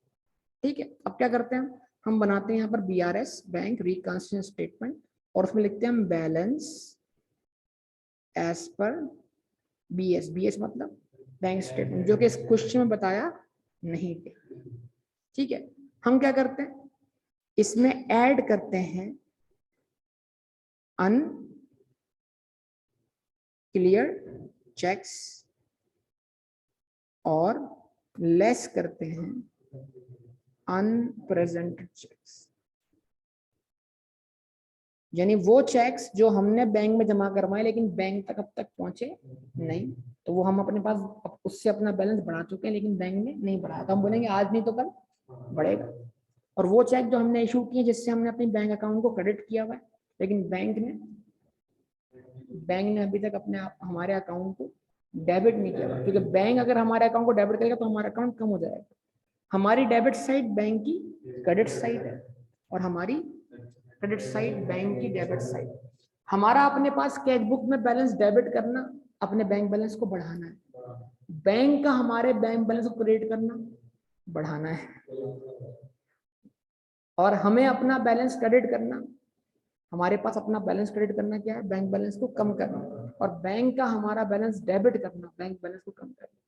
ठीक है, अब क्या करते हैं हम बनाते हैं यहाँ पर BRS बैंक रिकंसिलिएशन स्टेटमेंट और उसमें लिखते हैं हम balance as per BS। BS मतलब बैंक स्टेटमेंट, जो कि इस क्वेश्चन में बताया नहीं गया। ठीक है, हम क्या करते हैं इसमें ऐड करते हैं अनक्लियर चेक्स और लेस करते हैं अनप्रेजेंटेड चेक्स। यानी वो चेक्स जो हमने बैंक में जमा करवाए लेकिन बैंक तक अब तक पहुंचे नहीं, तो वो हम अपने पास उससे अपना बैलेंस बढ़ा चुके हैं लेकिन बैंक ने नहीं बढ़ाया, तो हम बोलेंगे आज नहीं तो कल बढ़ेगा। और वो चेक जो हमने इशू किए जिससे हमने अपने बैंक अकाउंट को क्रेडिट किया हुआ है लेकिन बैंक ने अभी तक अपने हमारे अकाउंट को डेबिट नहीं किया हुआ, क्योंकि बैंक अगर हमारे अकाउंट को डेबिट करेगा तो हमारा अकाउंट कम हो जाएगा। हमारी डेबिट साइड बैंक की क्रेडिट साइड है और हमारी क्रेडिट साइड बैंक की डेबिट साइड। हमारा अपने पास कैश बुक में बैलेंस डेबिट करना, अपने बैंक बैलेंस को बढ़ाना है। बैंक का हमारे बैंक बैलेंस को क्रेडिट करना, बढ़ाना है। और हमें अपना बैलेंस क्रेडिट करना, हमारे पास अपना बैलेंस क्रेडिट करना क्या है, बैंक बैलेंस को कम करना। और बैंक का हमारा बैलेंस डेबिट करना, बैंक बैलेंस को कम करना।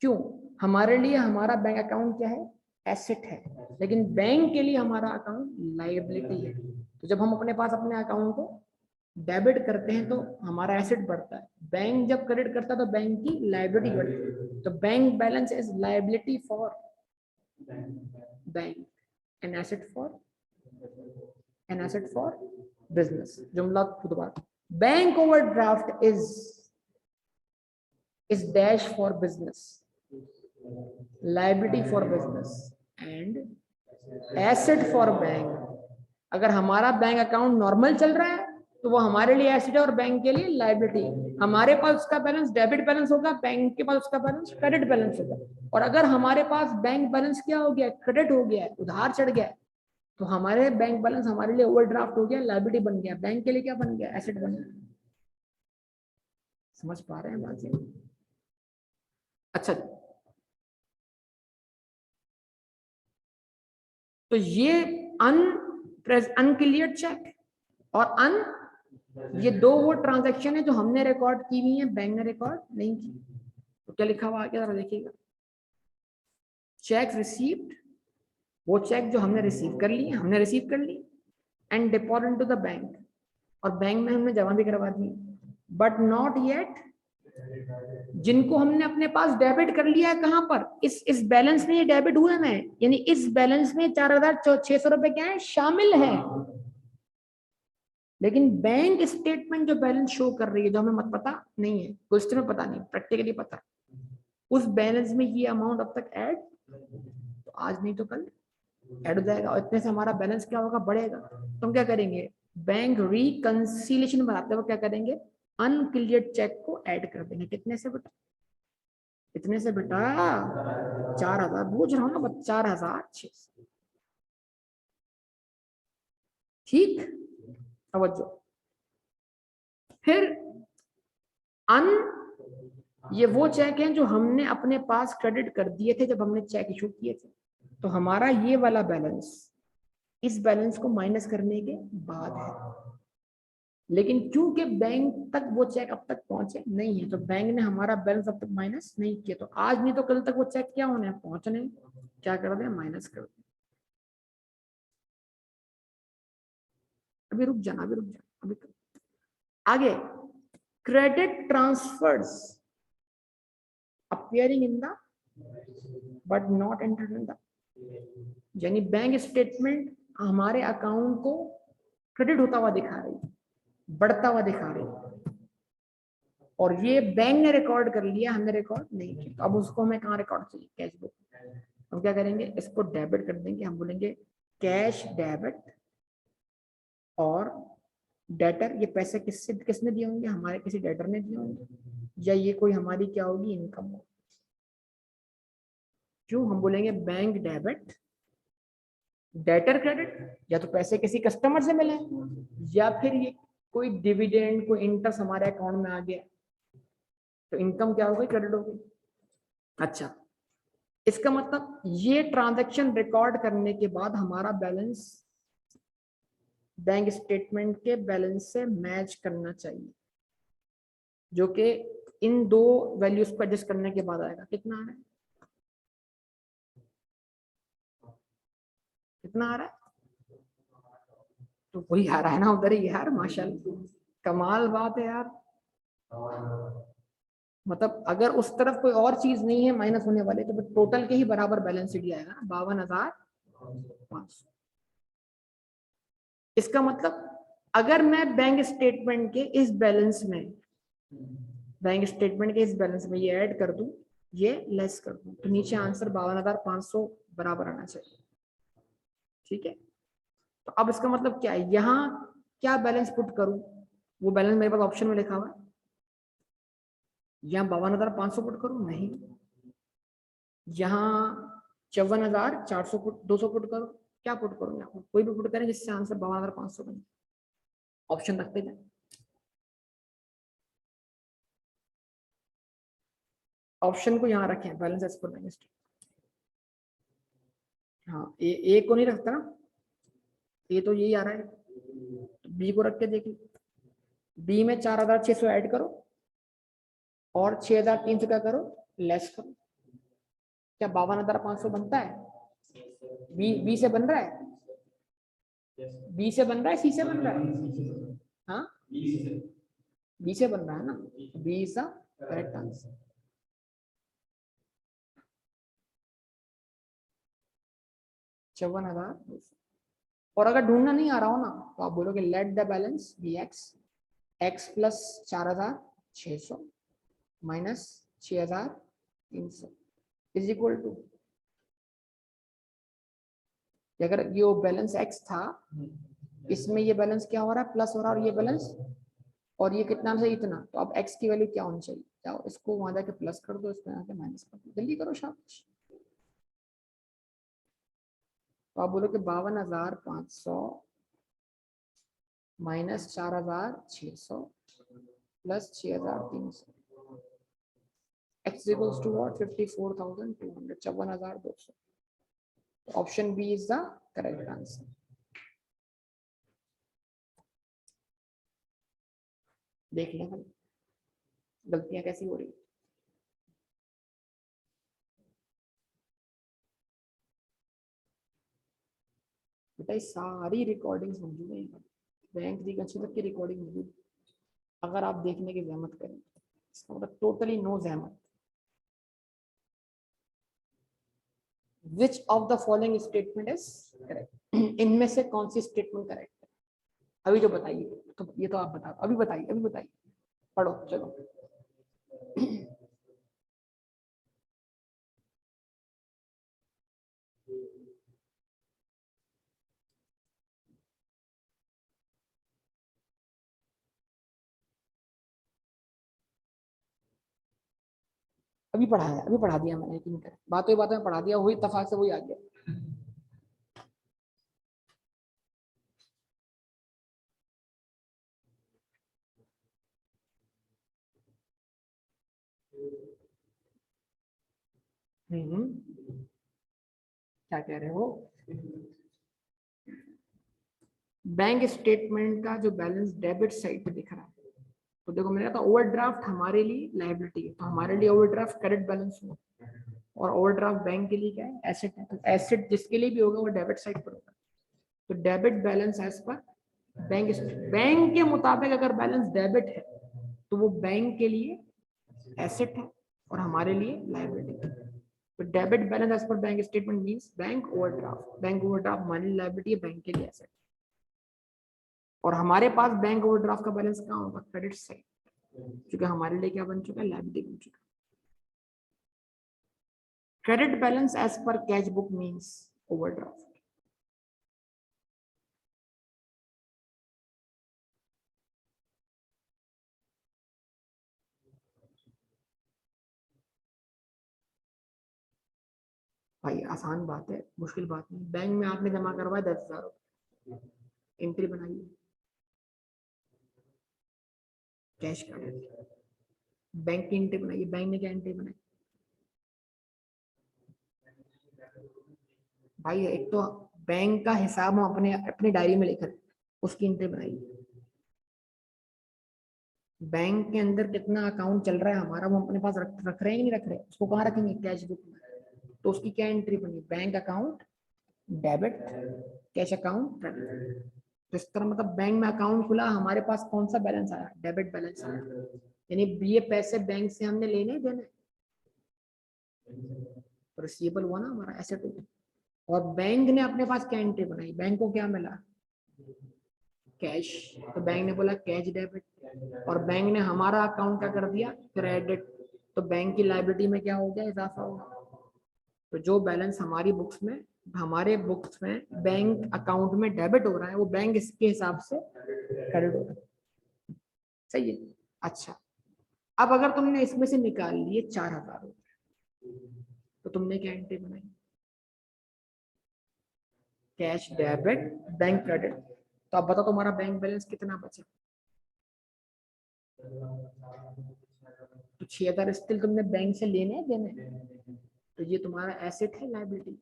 क्यों? हमारे लिए हमारा बैंक अकाउंट क्या है, एसेट है, लेकिन बैंक के लिए हमारा अकाउंट लायबिलिटी है। तो जब हम अपने पास अपने अकाउंट को डेबिट करते हैं तो हमारा एसेट बढ़ता है, बैंक जब क्रेडिट करता है तो बैंक की लायबिलिटी बढ़ती है। तो bank balance is liability for bank, an asset for business. जुमला खुद बात, bank overdraft is dash for business, liability for business and asset for bank. अगर हमारा बैंक अकाउंट नॉर्मल चल रहा है तो वो हमारे लिए एसेट है और बैंक के लिए लायबिलिटी। हमारे पास उसका बैलेंस डेबिट बैलेंस होगा, बैंक के पास उसका बैलेंस क्रेडिट बैलेंस होगा। और अगर हमारे पास बैंक बैलेंस क्या हो गया, क्रेडिट हो गया, उधार चढ़ गया, तो हमारे बैंक बैलेंस हमारे लिए ओवरड्राफ्ट हो गया, लायबिलिटी बन गया, बैंक के लिए क्या बन गया, एसेट बन गया। समझ पा रहे हैं बात? अच्छा, तो ये अनक्लियर चेक और ये दो वो ट्रांजैक्शन है जो हमने रिकॉर्ड की हुई है, बैंक ने रिकॉर्ड नहीं की। तो क्या लिखा हुआ आगे जरा देखिएगा, चेक रिसीव्ड, वो चेक जो हमने रिसीव कर ली, and deposit to the bank, और बैंक में हमने जमा भी करवा दी, बट नॉट येट, जिनको हमने अपने पास डेबिट कर लिया है, कहां पर, इस बैलेंस में ये डेबिट हुए हैं, यानी इस बैलेंस में 4,600 रुपए क्या है, शामिल है। लेकिन बैंक स्टेटमेंट जो बैलेंस शो कर रही है, जो हमें मत पता नहीं है, क्वेश्चन में पता नहीं, प्रैक्टिकली पता, उस बैलेंस में ये अमाउंट अब तक ऐड, तो आज नहीं तो कल ऐड हो जाएगा, और इतने से हमारा बैलेंस क्या होगा, बढ़ेगा। तो हम क्या करेंगे, बैंक रिकंसिलिएशन बनाते हुए क्या करेंगे, अनक्लियर चेक को ऐड कर देंगे। कितने से बेटा, इतने से बेटा 4,000, पूछ रहा हूँ ना, 4,600। ठीक, तवज्जो। फिर ये वो चेक हैं जो हमने अपने पास क्रेडिट कर दिए थे जब हमने चेक इशू किए थे। तो हमारा ये वाला बैलेंस इस बैलेंस को माइनस करने के बाद है, लेकिन क्योंकि बैंक तक वो चेक अब तक पहुंचे नहीं है तो बैंक ने हमारा बैलेंस अब तक माइनस नहीं किया, तो आज नहीं तो कल तक वो चेक क्या होने हैं, पहुंचने, क्या कर दें, माइनस कर दें। अभी रुक जाना, अभी आगे, credit transfers appearing in the but not entered in the, यानी बैंक स्टेटमेंट हमारे अकाउंट को क्रेडिट होता हुआ दिखा रही, बढ़ता हुआ दिखा रही, और ये बैंक ने रिकॉर्ड कर लिया, हमने रिकॉर्ड नहीं किया। तो अब उसको हमें कहाँ रिकॉर्ड चाहिए, कैश बुक। हम क्या करेंगे, इसको डेबिट कर देंगे, हम बोलेंगे कैश डेबिट, और डेटर, ये पैसे किसने दिए होंगे, हमारे किसी डेटर ने दिए होंगे, या ये कोई हमारी क्या होगी, इनकम होगी। क्यों हम बोलेंगे बैंक डेबिट, डेटर क्रेडिट, या तो पैसे किसी कस्टमर से मिले, या फिर ये कोई डिविडेंड, कोई इंटरेस्ट हमारे अकाउंट में आ गया, तो इनकम क्या हो गई, क्रेडिट हो गई। अच्छा, इसका मतलब ये ट्रांजैक्शन रिकॉर्ड करने के बाद हमारा बैलेंस बैंक स्टेटमेंट के बैलेंस से मैच करना चाहिए, जो कि इन दो वैल्यूज को एडजस्ट करने के बाद आएगा। कितना आ रहा है, कितना आ रहा है? तो वही आ रहा है ना उधर ही यार, माशाल्लाह, कमाल बात है यार। मतलब अगर उस तरफ कोई और चीज नहीं है माइनस होने वाले, तो टोटल के ही बराबर बैलेंस शीट आएगा ना, 52,500। इसका मतलब अगर मैं बैंक स्टेटमेंट के इस बैलेंस में, बैंक स्टेटमेंट के इस बैलेंस में ये ऐड कर दूं, ये लेस कर दूं, तो नीचे आंसर 52,500 बराबर आना चाहिए। ठीक है, तो अब इसका मतलब क्या है, यहाँ क्या बैलेंस पुट करूं? वो बैलेंस मेरे पास ऑप्शन में लिखा हुआ है, यहाँ 52,500 पुट करूं? नहीं, यहाँ 54,400 पुट, 200 पुट करो, क्या पुट करूं? यहाँ कोई भी पुट करें जिससे आंसर 52,500 बने, ऑप्शन रखते जाए। ऑप्शन को यहाँ रखें, balance as per bank statement. हाँ, ए को नहीं रखता ना, ये तो यही आ रहा है, तो बी को रख के देखिए। बी में 4,600 ऐड करो और 6,300 क्या करो, लेस करो। क्या 52,500 बनता है? बी से बन रहा है, बी से बन रहा है, सी से बन रहा है? हाँ, बी से बन रहा है ना, B is the correct answer. चौवन हजार। और अगर ढूंढना नहीं आ रहा हो ना, तो आप बोलोगे let the balance be X, X plus 4,600 minus 6,300 is equal to, अगर ये बैलेंस एक्स था, इसमें ये बैलेंस क्या हो रहा है, प्लस हो रहा है, और ये बैलेंस, और ये कितना से इतना, तो अब एक्स की वैल्यू क्या होनी चाहिए? जाओ इसको वहां जाके प्लस कर दो, इसको यहाँ पे माइनस कर दो, जल्दी करो शाबाश। तो आप बोलो कि 52,500 minus 4,600 plus 6,300, x equals to what, 54,200, 54,200। Option B is the correct answer. देख लें हम गलतियां कैसी हो रही। बेटा ये सारी रिकॉर्डिंग्स मौजूद है, बैंक रिकंसिडर की रिकॉर्डिंग मौजूद, अगर आप देखने की जहमत करें, इसका मतलब टोटली नो जहमत। Which of the following statement is correct, इनमें से कौन सी स्टेटमेंट करेक्ट है? अभी जो बताइए, तो ये तो आप बता, अभी बताइए, अभी बताइए, पढ़ो चलो। अभी पढ़ा है, अभी पढ़ा दिया मैंने, यकीन करें, बातों बातों में पढ़ा दिया, वही इत्तेफाक से वही आ गया। क्या कह रहे हो? बैंक स्टेटमेंट का जो बैलेंस डेबिट साइड पे दिख रहा है, तो देखो मैंने कहा ओवरड्राफ्ट हमारे लिए लायबिलिटी है, तो हमारे लिए ओवरड्राफ्ट क्रेडिट बैलेंस हुआ, और ओवरड्राफ्ट बैंक के लिए क्या है, एसेट है, तो एसेट जिसके लिए भी होगा वो डेबिट साइड पर होगा। तो debit balance as per bank, bank के मुताबिक अगर बैलेंस डेबिट है तो वो बैंक के लिए एसेट है और हमारे लिए लायबिलिटी है। तो debit balance as per bank statement means bank overdraft, bank overdraft हमारे लिए लायबिलिटी है, बैंक के लिए एसेट। और हमारे पास बैंक ओवरड्राफ्ट का बैलेंस कहाँ होगा, क्रेडिट साइड, क्योंकि हमारे लिए क्या बन चुका है, लायबिलिटी बन चुका है। Credit balance as per cash book means overdraft. भाई आसान बात है, मुश्किल बात नहीं। बैंक में आपने जमा करवाया 10,000, एंट्री बनाइए, कैश क्रेडिट, बैंक की एंट्री बनाइए, बैंक ने क्या एंट्री बनाई, भाई एक तो बैंक का हिसाब हम अपने अपनी डायरी में लिख रहे हैं, उसकी एंट्री बनाइए। बैंक के अंदर कितना अकाउंट चल रहा है हमारा, वो अपने पास रख रहे हैं कि नहीं रख रहे, उसको कहाँ रखेंगे, कैश बुक में। तो उसकी क्या एंट्री बनी, bank account debit, cash account credit. तो इस तरह मतलब बैंक में अकाउंट खुला, हमारे पास कौन सा बैलेंस आया, डेबिट बैलेंस आया, यानी ये पैसे बैंक से हमने लेने देने, तो रिसीवेबल हुआ ना हमारा, एसेट हुआ। और बैंक ने अपने पास क्या एंट्री बनाई, बैंक को क्या मिला, कैश, तो बैंक ने बोला कैश डेबिट, और बैंक ने हमारा अकाउंट क्या कर दिया, क्रेडिट। तो बैंक की लायबिलिटी में क्या हो गया, इजाफा हो गया। तो जो बैलेंस हमारी बुक्स में, हमारे बुक्स में बैंक अकाउंट में डेबिट हो रहा है, वो बैंक इसके हिसाब से क्रेडिट हो रहा है। सही है। अच्छा, अब अगर तुमने इसमें से निकाल लिए 4,000 रुपये, तो तुमने क्या एंट्री बनाई, कैश डेबिट बैंक क्रेडिट। तो अब बताओ तुम्हारा बैंक बैलेंस कितना बचा, तो 6,000 स्टिल तुमने बैंक से लेने देने। तो ये तुम्हारा एसेट है लायबिलिटी,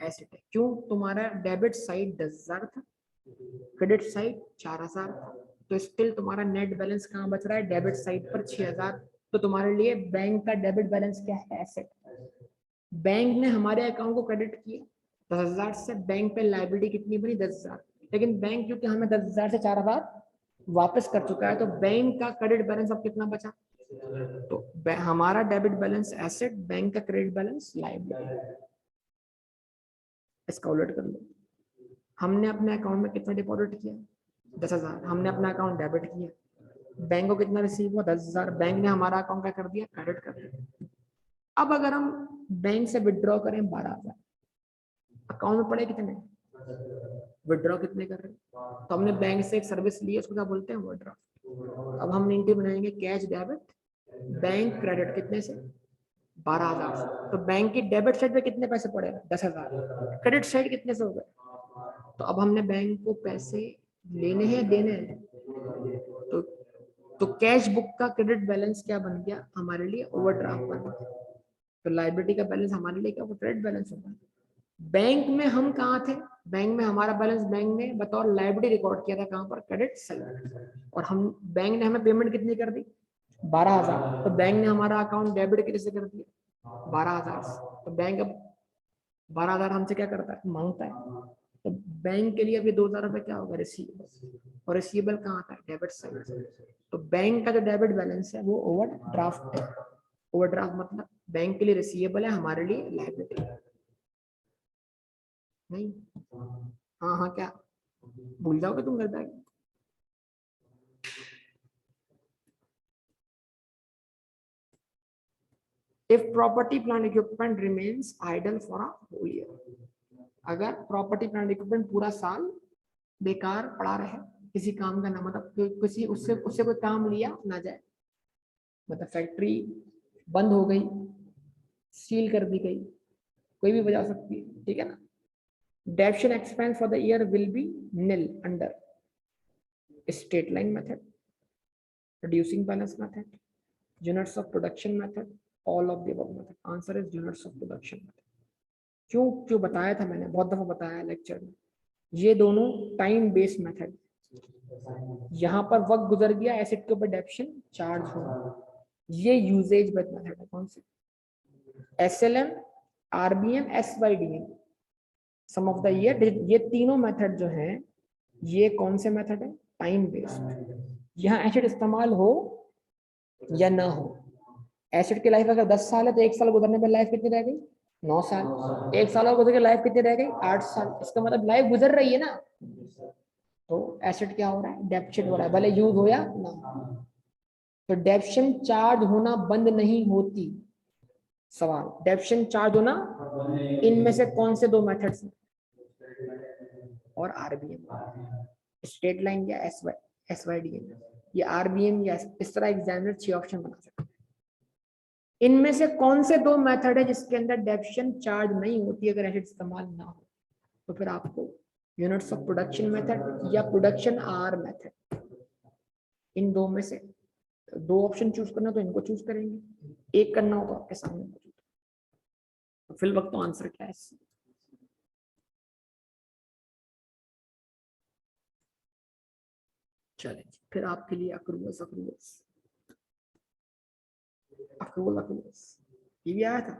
एसेट है। क्यों, तुम्हारा डेबिट साइड 10,000 था, क्रेडिट साइड 4,000 था, तो स्टिल तुम्हारा नेट बैलेंस कहाँ बच रहा है, डेबिट साइड पर 6,000। तो तुम्हारे लिए बैंक का डेबिट बैलेंस क्या है, एसेट। बैंक ने हमारे अकाउंट को क्रेडिट किया 10,000 से, बैंक पे लायबिलिटी कितनी बनी, 10,000। लेकिन बैंक क्योंकि हमें 10,000 से 4,000 वापस कर चुका है, तो बैंक का क्रेडिट बैलेंस अब कितना बचा, तो हमारा डेबिट बैलेंस एसेट, बैंक का क्रेडिट बैलेंस लायबिलिटी। इसका उलट कर लो, हमने अपने अकाउंट में कितना डिपॉजिट किया, 10,000, हमने अपना अकाउंट डेबिट किया, बैंक को कितना रिसीव हुआ, 10,000, बैंक ने हमारा अकाउंट क्या कर दिया, क्रेडिट कर दिया। अब अगर हम बैंक से विड्रॉ करें 12,000, अकाउंट में पड़े कितने, विड्रॉ कितने कर रहे हैं, तो हमने बैंक से एक सर्विस ली है, उसको क्या बोलते हैं, विड्रॉ। अब हम एंट्री बनाएंगे कैश डेबिट बैंक क्रेडिट, कितने से, 12,000 से। तो बैंक की डेबिट साइड पे कितने पैसे पड़े, 10,000, क्रेडिट साइड कितने से हो गए। तो अब हमने बैंक को पैसे लेने हैं देने हैं, तो कैश बुक का क्रेडिट बैलेंस क्या बन गया हमारे लिए, ओवरड्राफ्ट बन गया। तो लायबिलिटी का बैलेंस हमारे लिए क्या होगा, क्रेडिट बैलेंस होगा। बैंक में हम कहाँ थे, बैंक में हमारा बैलेंस बैंक ने बतौर लायबिलिटी रिकॉर्ड किया था, कहाँ पर, क्रेडिट साइड। और हम, बैंक ने हमें पेमेंट कितनी कर दी, 12,000, तो बैंक ने हमारा अकाउंट डेबिट कितने कर दिया, 12,000 से। तो बैंक अब 12,000 हमसे क्या करता है, मांगता है। तो बैंक के लिए अभी 2,000 रुपए क्या होगा, रिसीवेबल, और रिसीवेबल कहाँ आता है, डेबिट साइड। तो बैंक का जो डेबिट बैलेंस है वो ओवरड्राफ्ट है। ओवरड्राफ्ट मतलब बैंक के लिए रिसीवेबल है, हमारे लिए लायबिलिटी नहीं। हाँ हाँ, क्या भूल जाओगे तुम घर जाके। If property plant equipment remains idle for a whole year, अगर प्रॉपर्टी प्लांट इक्विपमेंट पूरा साल बेकार पड़ा रहे, किसी काम का ना, मतलब किसी उससे उससे कोई काम लिया ना जाए, मतलब फैक्ट्री बंद हो गई, सील कर दी गई, कोई भी वजह हो सकती है, ठीक है ना। Depreciation expense for the year will be nil under straight line method, reducing balance method, units of production method, all of the above method. Answer is units of production method. क्यों, क्यों बताया था मैंने, बहुत दफा बताया लेक्चर में, ये दोनों टाइम बेस्ड मेथड। यहाँ पर वक्त गुजर गया, एसेट के ऊपर डेप्शन चार्ज होना, ये यूजेज बेस्ड मेथड है। कौन से, SLM, RBM, SYDM, sum of the year, ये तीनों मेथड जो हैं, ये कौन से मेथड है, टाइम बेस्ड। यहाँ एसेट इस्तेमाल हो या ना हो, एसेट की लाइफ अगर 10 साल है, तो 1 साल गुजरने पर लाइफ कितनी रह गई, 9 साल। 1 साल और गुजर के लाइफ कितनी रह गई, 8 साल। इसका मतलब लाइफ गुजर रही है ना, तो एसेट क्या हो रहा है, डेप्शन हो रहा है, भले यूज हो या ना। तो डेप्शन चार्ज होना बंद नहीं होती। सवाल, डेप्शन चार्ज होना, इनमें से कौन से दो मेथड्स और RBM, स्ट्रेट लाइन या SYDM, ये RBM या इस तरह एग्जामिनर 6 ऑप्शन बना सकते हैं। इनमें से कौन से दो मेथड है जिसके अंदर डेप्शन चार्ज नहीं होती अगर एसिड इस्तेमाल ना हो, तो फिर आपको यूनिट्स ऑफ प्रोडक्शन मेथड या प्रोडक्शन आर मेथड, इन दो में से दो ऑप्शन चूज करना, तो इनको चूज करेंगे। एक करना हो तो आपके सामने मौजूद है। तो फिल वक्त तो आंसर क्या है, चलें फिर आपके लिए अक्रूवल्स अक्रूवल्स अक्रूवल अक्रूवल्स ये भी आया था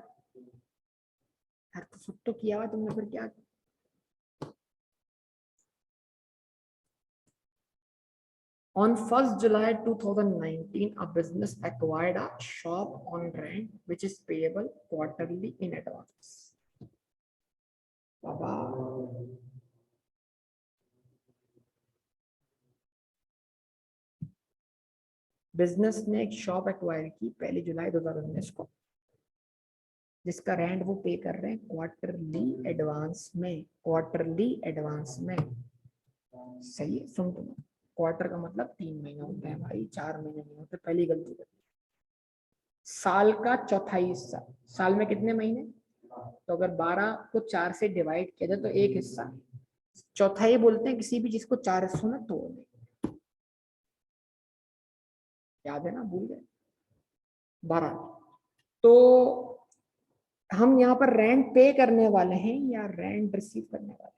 यार, तो सब तो किया हुआ तुमने, फिर क्या? On 1st July 2019, a business acquired a shop on rent which is payable quarterly in advance. Baba business ने एक शॉप एक्वायर की 1 जुलाई 2019 को, जिसका रेंट वो पे कर रहे हैं क्वार्टरली एडवांस में, क्वार्टरली एडवांस में। सही है, सुन तुम, क्वार्टर का मतलब 3 महीने होते हैं भाई, 4 महीने नहीं होते, पहली गलती कर। साल का चौथाई हिस्सा, साल में कितने महीने? तो अगर 12 को 4 से डिवाइड किया जाए तो एक हिस्सा, चौथाई बोलते हैं किसी भी चीज को 4 हिस्सों में तोड़ दे। याद है ना, भूल गए? 12। तो हम यहाँ पर रेंट पे करने वाले हैं या रेंट रिसीव करने वाले हैं?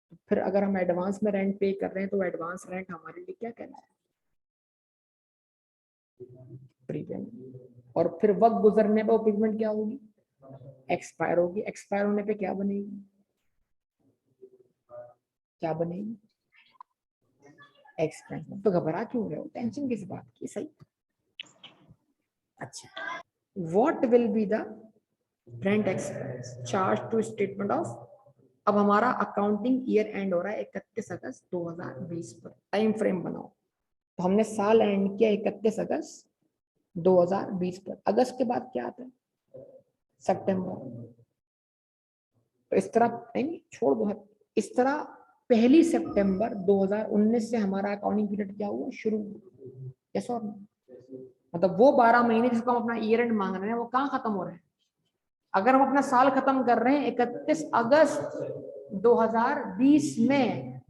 तो फिर अगर हम एडवांस में रेंट पे कर रहे हैं तो एडवांस रेंट हमारे लिए क्या कहना है? प्रीपेमेंट। और फिर वक्त गुजरने पर पेमेंट क्या होगी? एक्सपायर होगी। एक्सपायर होने पे क्या बनेगी? क्या बनेगी? एक्सपेंस। तो घबरा क्यों रहे हो, टेंशन किस बात की? सही। अच्छा, what will be the rent expense charge to statement of. अब हमारा अकाउंटिंग ईयर एंड हो रहा है 31 अगस्त 2020 पर, टाइम फ्रेम बनाओ। तो हमने साल एंड किया 31 अगस्त 2020 पर। अगस्त के बाद क्या आता है? सितंबर। तो इस तरह नहीं, छोड़ दो, इस तरह 1 सितंबर 2019 से हमारा अकाउंटिंग पीरियड क्या हुआ, शुरू। यस और नो? मतलब वो 12 महीने जिसको हम अपना ईयर एंड मांग रहे हैं वो कहाँ खत्म हो रहे हैं? अगर हम अपना साल खत्म कर रहे हैं 31 अगस्त 2020 में,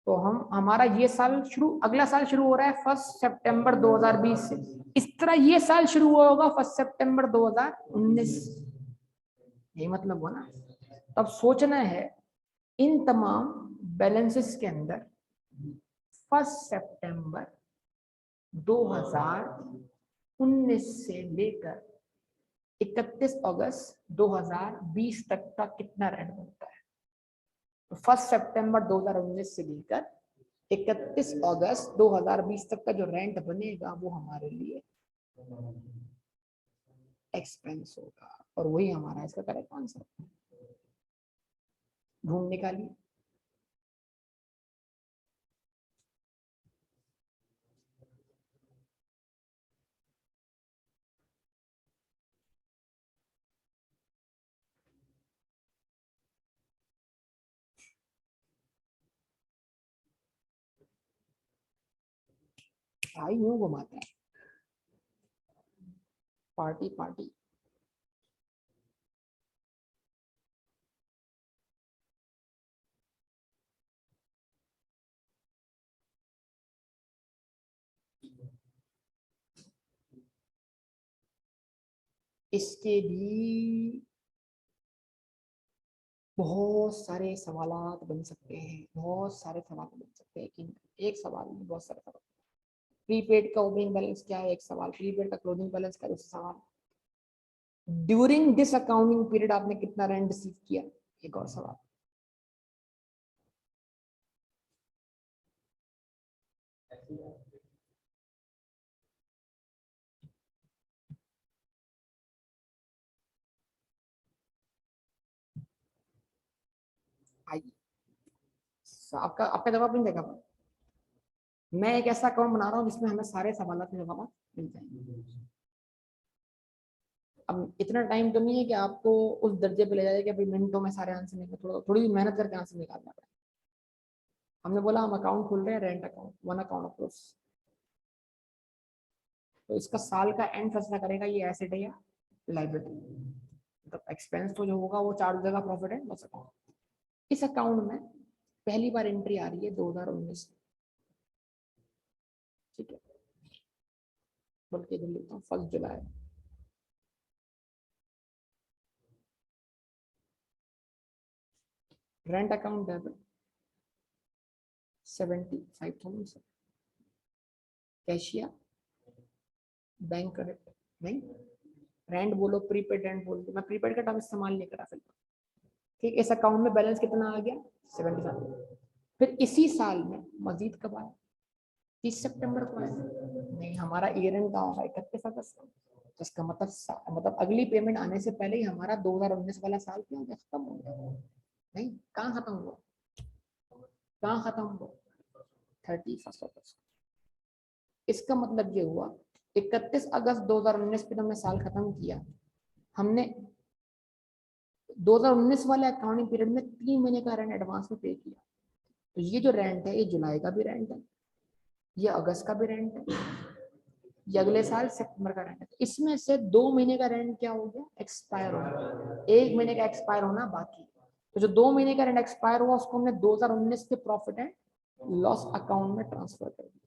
तो हम हमारा ये साल शुरू, अगला साल शुरू हो रहा है 1 सितंबर 2020 से। इस तरह ये साल शुरू हुआ होगा 1 सितंबर 2019। यही मतलब हुआ ना। तब सोचना है इन तमाम बैलेंसेस के अंदर 1 सितंबर 2019 से लेकर 31 अगस्त 2020 तक का कितना रेंट बनता है? तो 1 सितंबर 2019 से लेकर 31 अगस्त 2020 तक का जो रेंट बनेगा वो हमारे लिए एक्सपेंस होगा, और वही हमारा इसका करेक्ट आंसर। ढूंढ निकालिए। भाई यूं घुमाते हैं, पार्टी पार्टी। इसके भी बहुत सारे सवालात बन सकते हैं, बहुत सारे सवाल बन सकते हैं, लेकिन एक सवाल में बहुत सारे सवाल। प्रीपेड का ओपनिंग बैलेंस क्या है, एक सवाल। प्रीपेड का क्लोजिंग बैलेंस का दूसरा सवाल। ड्यूरिंग दिस अकाउंटिंग पीरियड आपने कितना रेंट रिसीव किया, एक और सवाल। आइए, आपका आपका जवाब नहीं देगा। मैं एक ऐसा अकाउंट बना रहा हूँ जिसमें हमें सारे सवालों के जवाब मिल जाएंगे। अब इतना टाइम तो नहीं है कि आपको उस दर्जे पे ले जाए कि अभी मिनटों में सारे आंसर निकले, थोड़ा थोड़ी मेहनत करके आंसर निकालना पड़ेगा। हमने बोला हम अकाउंट खोल रहे हैं, rent account, one account of course. तो इसका साल का एंड फैसला करेगा ये एसेट है या लाइबिलिटी। मतलब एक्सपेंस तो जो होगा वो चार्ज देगा प्रॉफिट एंड लॉस अकाउंट। इस अकाउंट में पहली बार एंट्री आ रही है 2019। ठीक है, बल्कि इधर लिखता हूँ 1 जुलाई। रेंट अकाउंट डेबिट, 75,000 कैशिया बैंक क्रेडिट, नहीं रेंट बोलो प्रीपेड रेंट बोलो, मैं प्रीपेड का टर्म इस्तेमाल नहीं करा सकता। ठीक, इस अकाउंट में बैलेंस कितना आ गया 75। फिर इसी साल में मजीद कब आया 30 सितंबर को आया, नहीं हमारा ईयर एंड का होगा 31 अगस्त को। तो इसका मतलब अगली पेमेंट आने से पहले ही हमारा 2019 वाला साल क्या हो गया, खत्म हो गया। नहीं, कहाँ खत्म हुआ, कहाँ खत्म हुआ 31 अगस्त। इसका मतलब ये हुआ 31 अगस्त 2019 पे हमने साल खत्म किया, हमने 2019 वाले अकाउंटिंग पीरियड में 3 महीने का रेंट एडवांस में पे किया। तो ये जो रेंट है ये जुलाई का भी रेंट है, ये अगस्त का भी रेंट है, ये अगले साल सितंबर का रेंट है। तो इसमें से 2 महीने का रेंट क्या हो गया, एक्सपायर हो गया, 1 महीने का एक्सपायर होना बाकी। तो जो 2 महीने का रेंट एक्सपायर हुआ उसको हमने 2019 के प्रॉफिट एंड लॉस अकाउंट में ट्रांसफर कर दिया।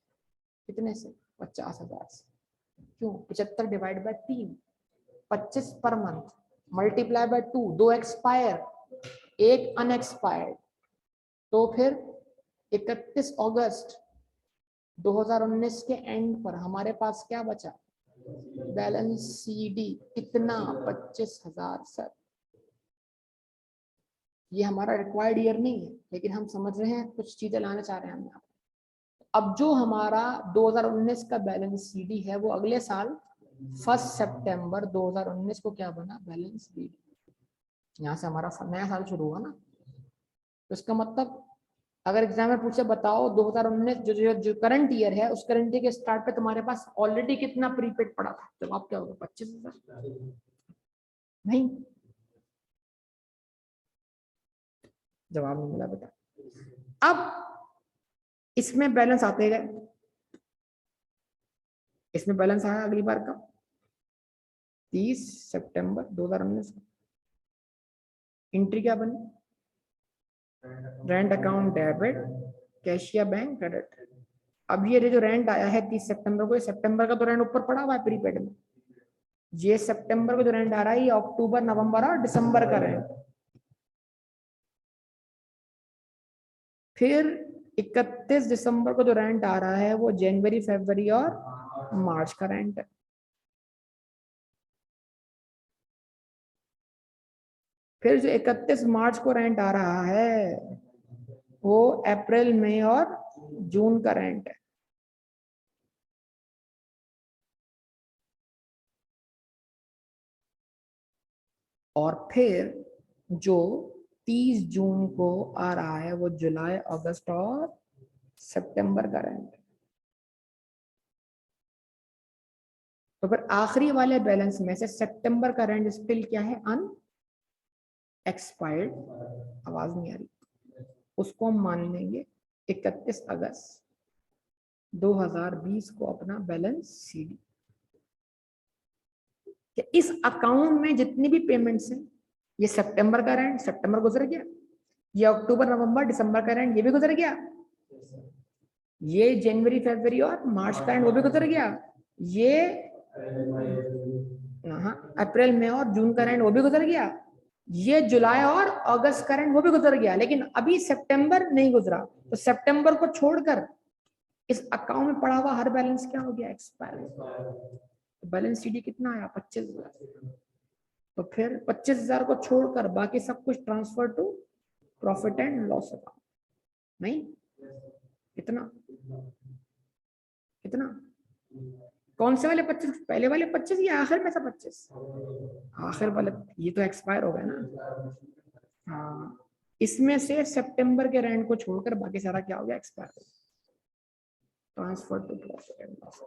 कितने से 50,000 से। क्यों 75 divide by 3, 25 per month multiply by 2, 2 expire 1 unexpired. तो फिर 31 अगस्त 2019 के एंड पर हमारे पास क्या बचा, बैलेंस सीडी कितना 25,000 सर। ये हमारा रिक्वायर्ड ईयर नहीं है, लेकिन हम समझ रहे हैं कुछ चीजें लाना चाह रहे हैं हम यहाँ। अब जो हमारा 2019 का बैलेंस सीडी है वो अगले साल 1 सितंबर 2019 को क्या बना, बैलेंस सीडी। यहाँ से हमारा नया साल शुरू हुआ ना। तो इसका मतलब अगर एग्जाम में पूछे बताओ 2019 जो करंट ईयर है उस करंट ईयर के स्टार्ट पे तुम्हारे पास ऑलरेडी कितना प्रीपेड पड़ा था, जवाब क्या होगा 25,000। नहीं, जवाब नहीं मिला बेटा। अब इसमें बैलेंस आते गए, इसमें बैलेंस आया अगली बार का 30 सितंबर 2019। एंट्री क्या बनी, rent account debit, cassia bank credit. अब ये जो रेंट आया है 30 सितंबर को, सितंबर का तो रेंट ऊपर पड़ा हुआ है प्रीपेड में, ये सितंबर को जो रेंट आ रहा है ये अक्टूबर नवंबर और दिसंबर का रेंट। फिर 31 दिसंबर को जो रेंट आ रहा है वो जनवरी फरवरी और मार्च का रेंट है। फिर जो 31 मार्च को रेंट आ रहा है वो अप्रैल मई और जून का रेंट है। और फिर जो 30 जून को आ रहा है वो जुलाई अगस्त और सितंबर का रेंट है। तो फिर आखिरी वाले बैलेंस में से सितंबर का रेंट स्टिल क्या है, अन एक्सपायर्ड, आवाज नहीं आ रही, उसको हम मान लेंगे 31 अगस्त 2020 को अपना बैलेंस सीडी। इस अकाउंट में जितनी भी पेमेंट्स हैं, ये सितंबर का रेंट सितंबर गुजर गया, ये अक्टूबर नवंबर दिसंबर का रेंट ये भी गुजर गया, ये जनवरी फरवरी और मार्च का रेंट वो भी गुजर गया, ये अप्रैल मई और जून का रेंट वो भी गुजर गया, ये जुलाई और अगस्त का रेंट वो भी गुजर गया। लेकिन अभी सितंबर नहीं गुजरा, तो सितंबर को छोड़कर इस अकाउंट में पड़ा हुआ हर बैलेंस क्या हो गया, एक्सपायर। बैलेंस सीडी कितना आया 25,000। तो फिर 25,000 को छोड़कर बाकी सब कुछ transfer to profit and loss account. नहीं, कितना कितना, कौन से वाले 25, पहले वाले 25 या आखिर में से 25, आखिर वाले, ये तो एक्सपायर हो गया ना। हाँ, इसमें से सितंबर के रेंट को छोड़कर बाकी सारा क्या हो गया, expire. Transfer to profit and loss.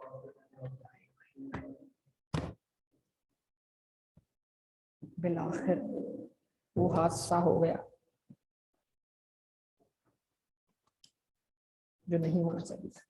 बिलाखिर वो हादसा हो गया जो नहीं होना चाहिए था।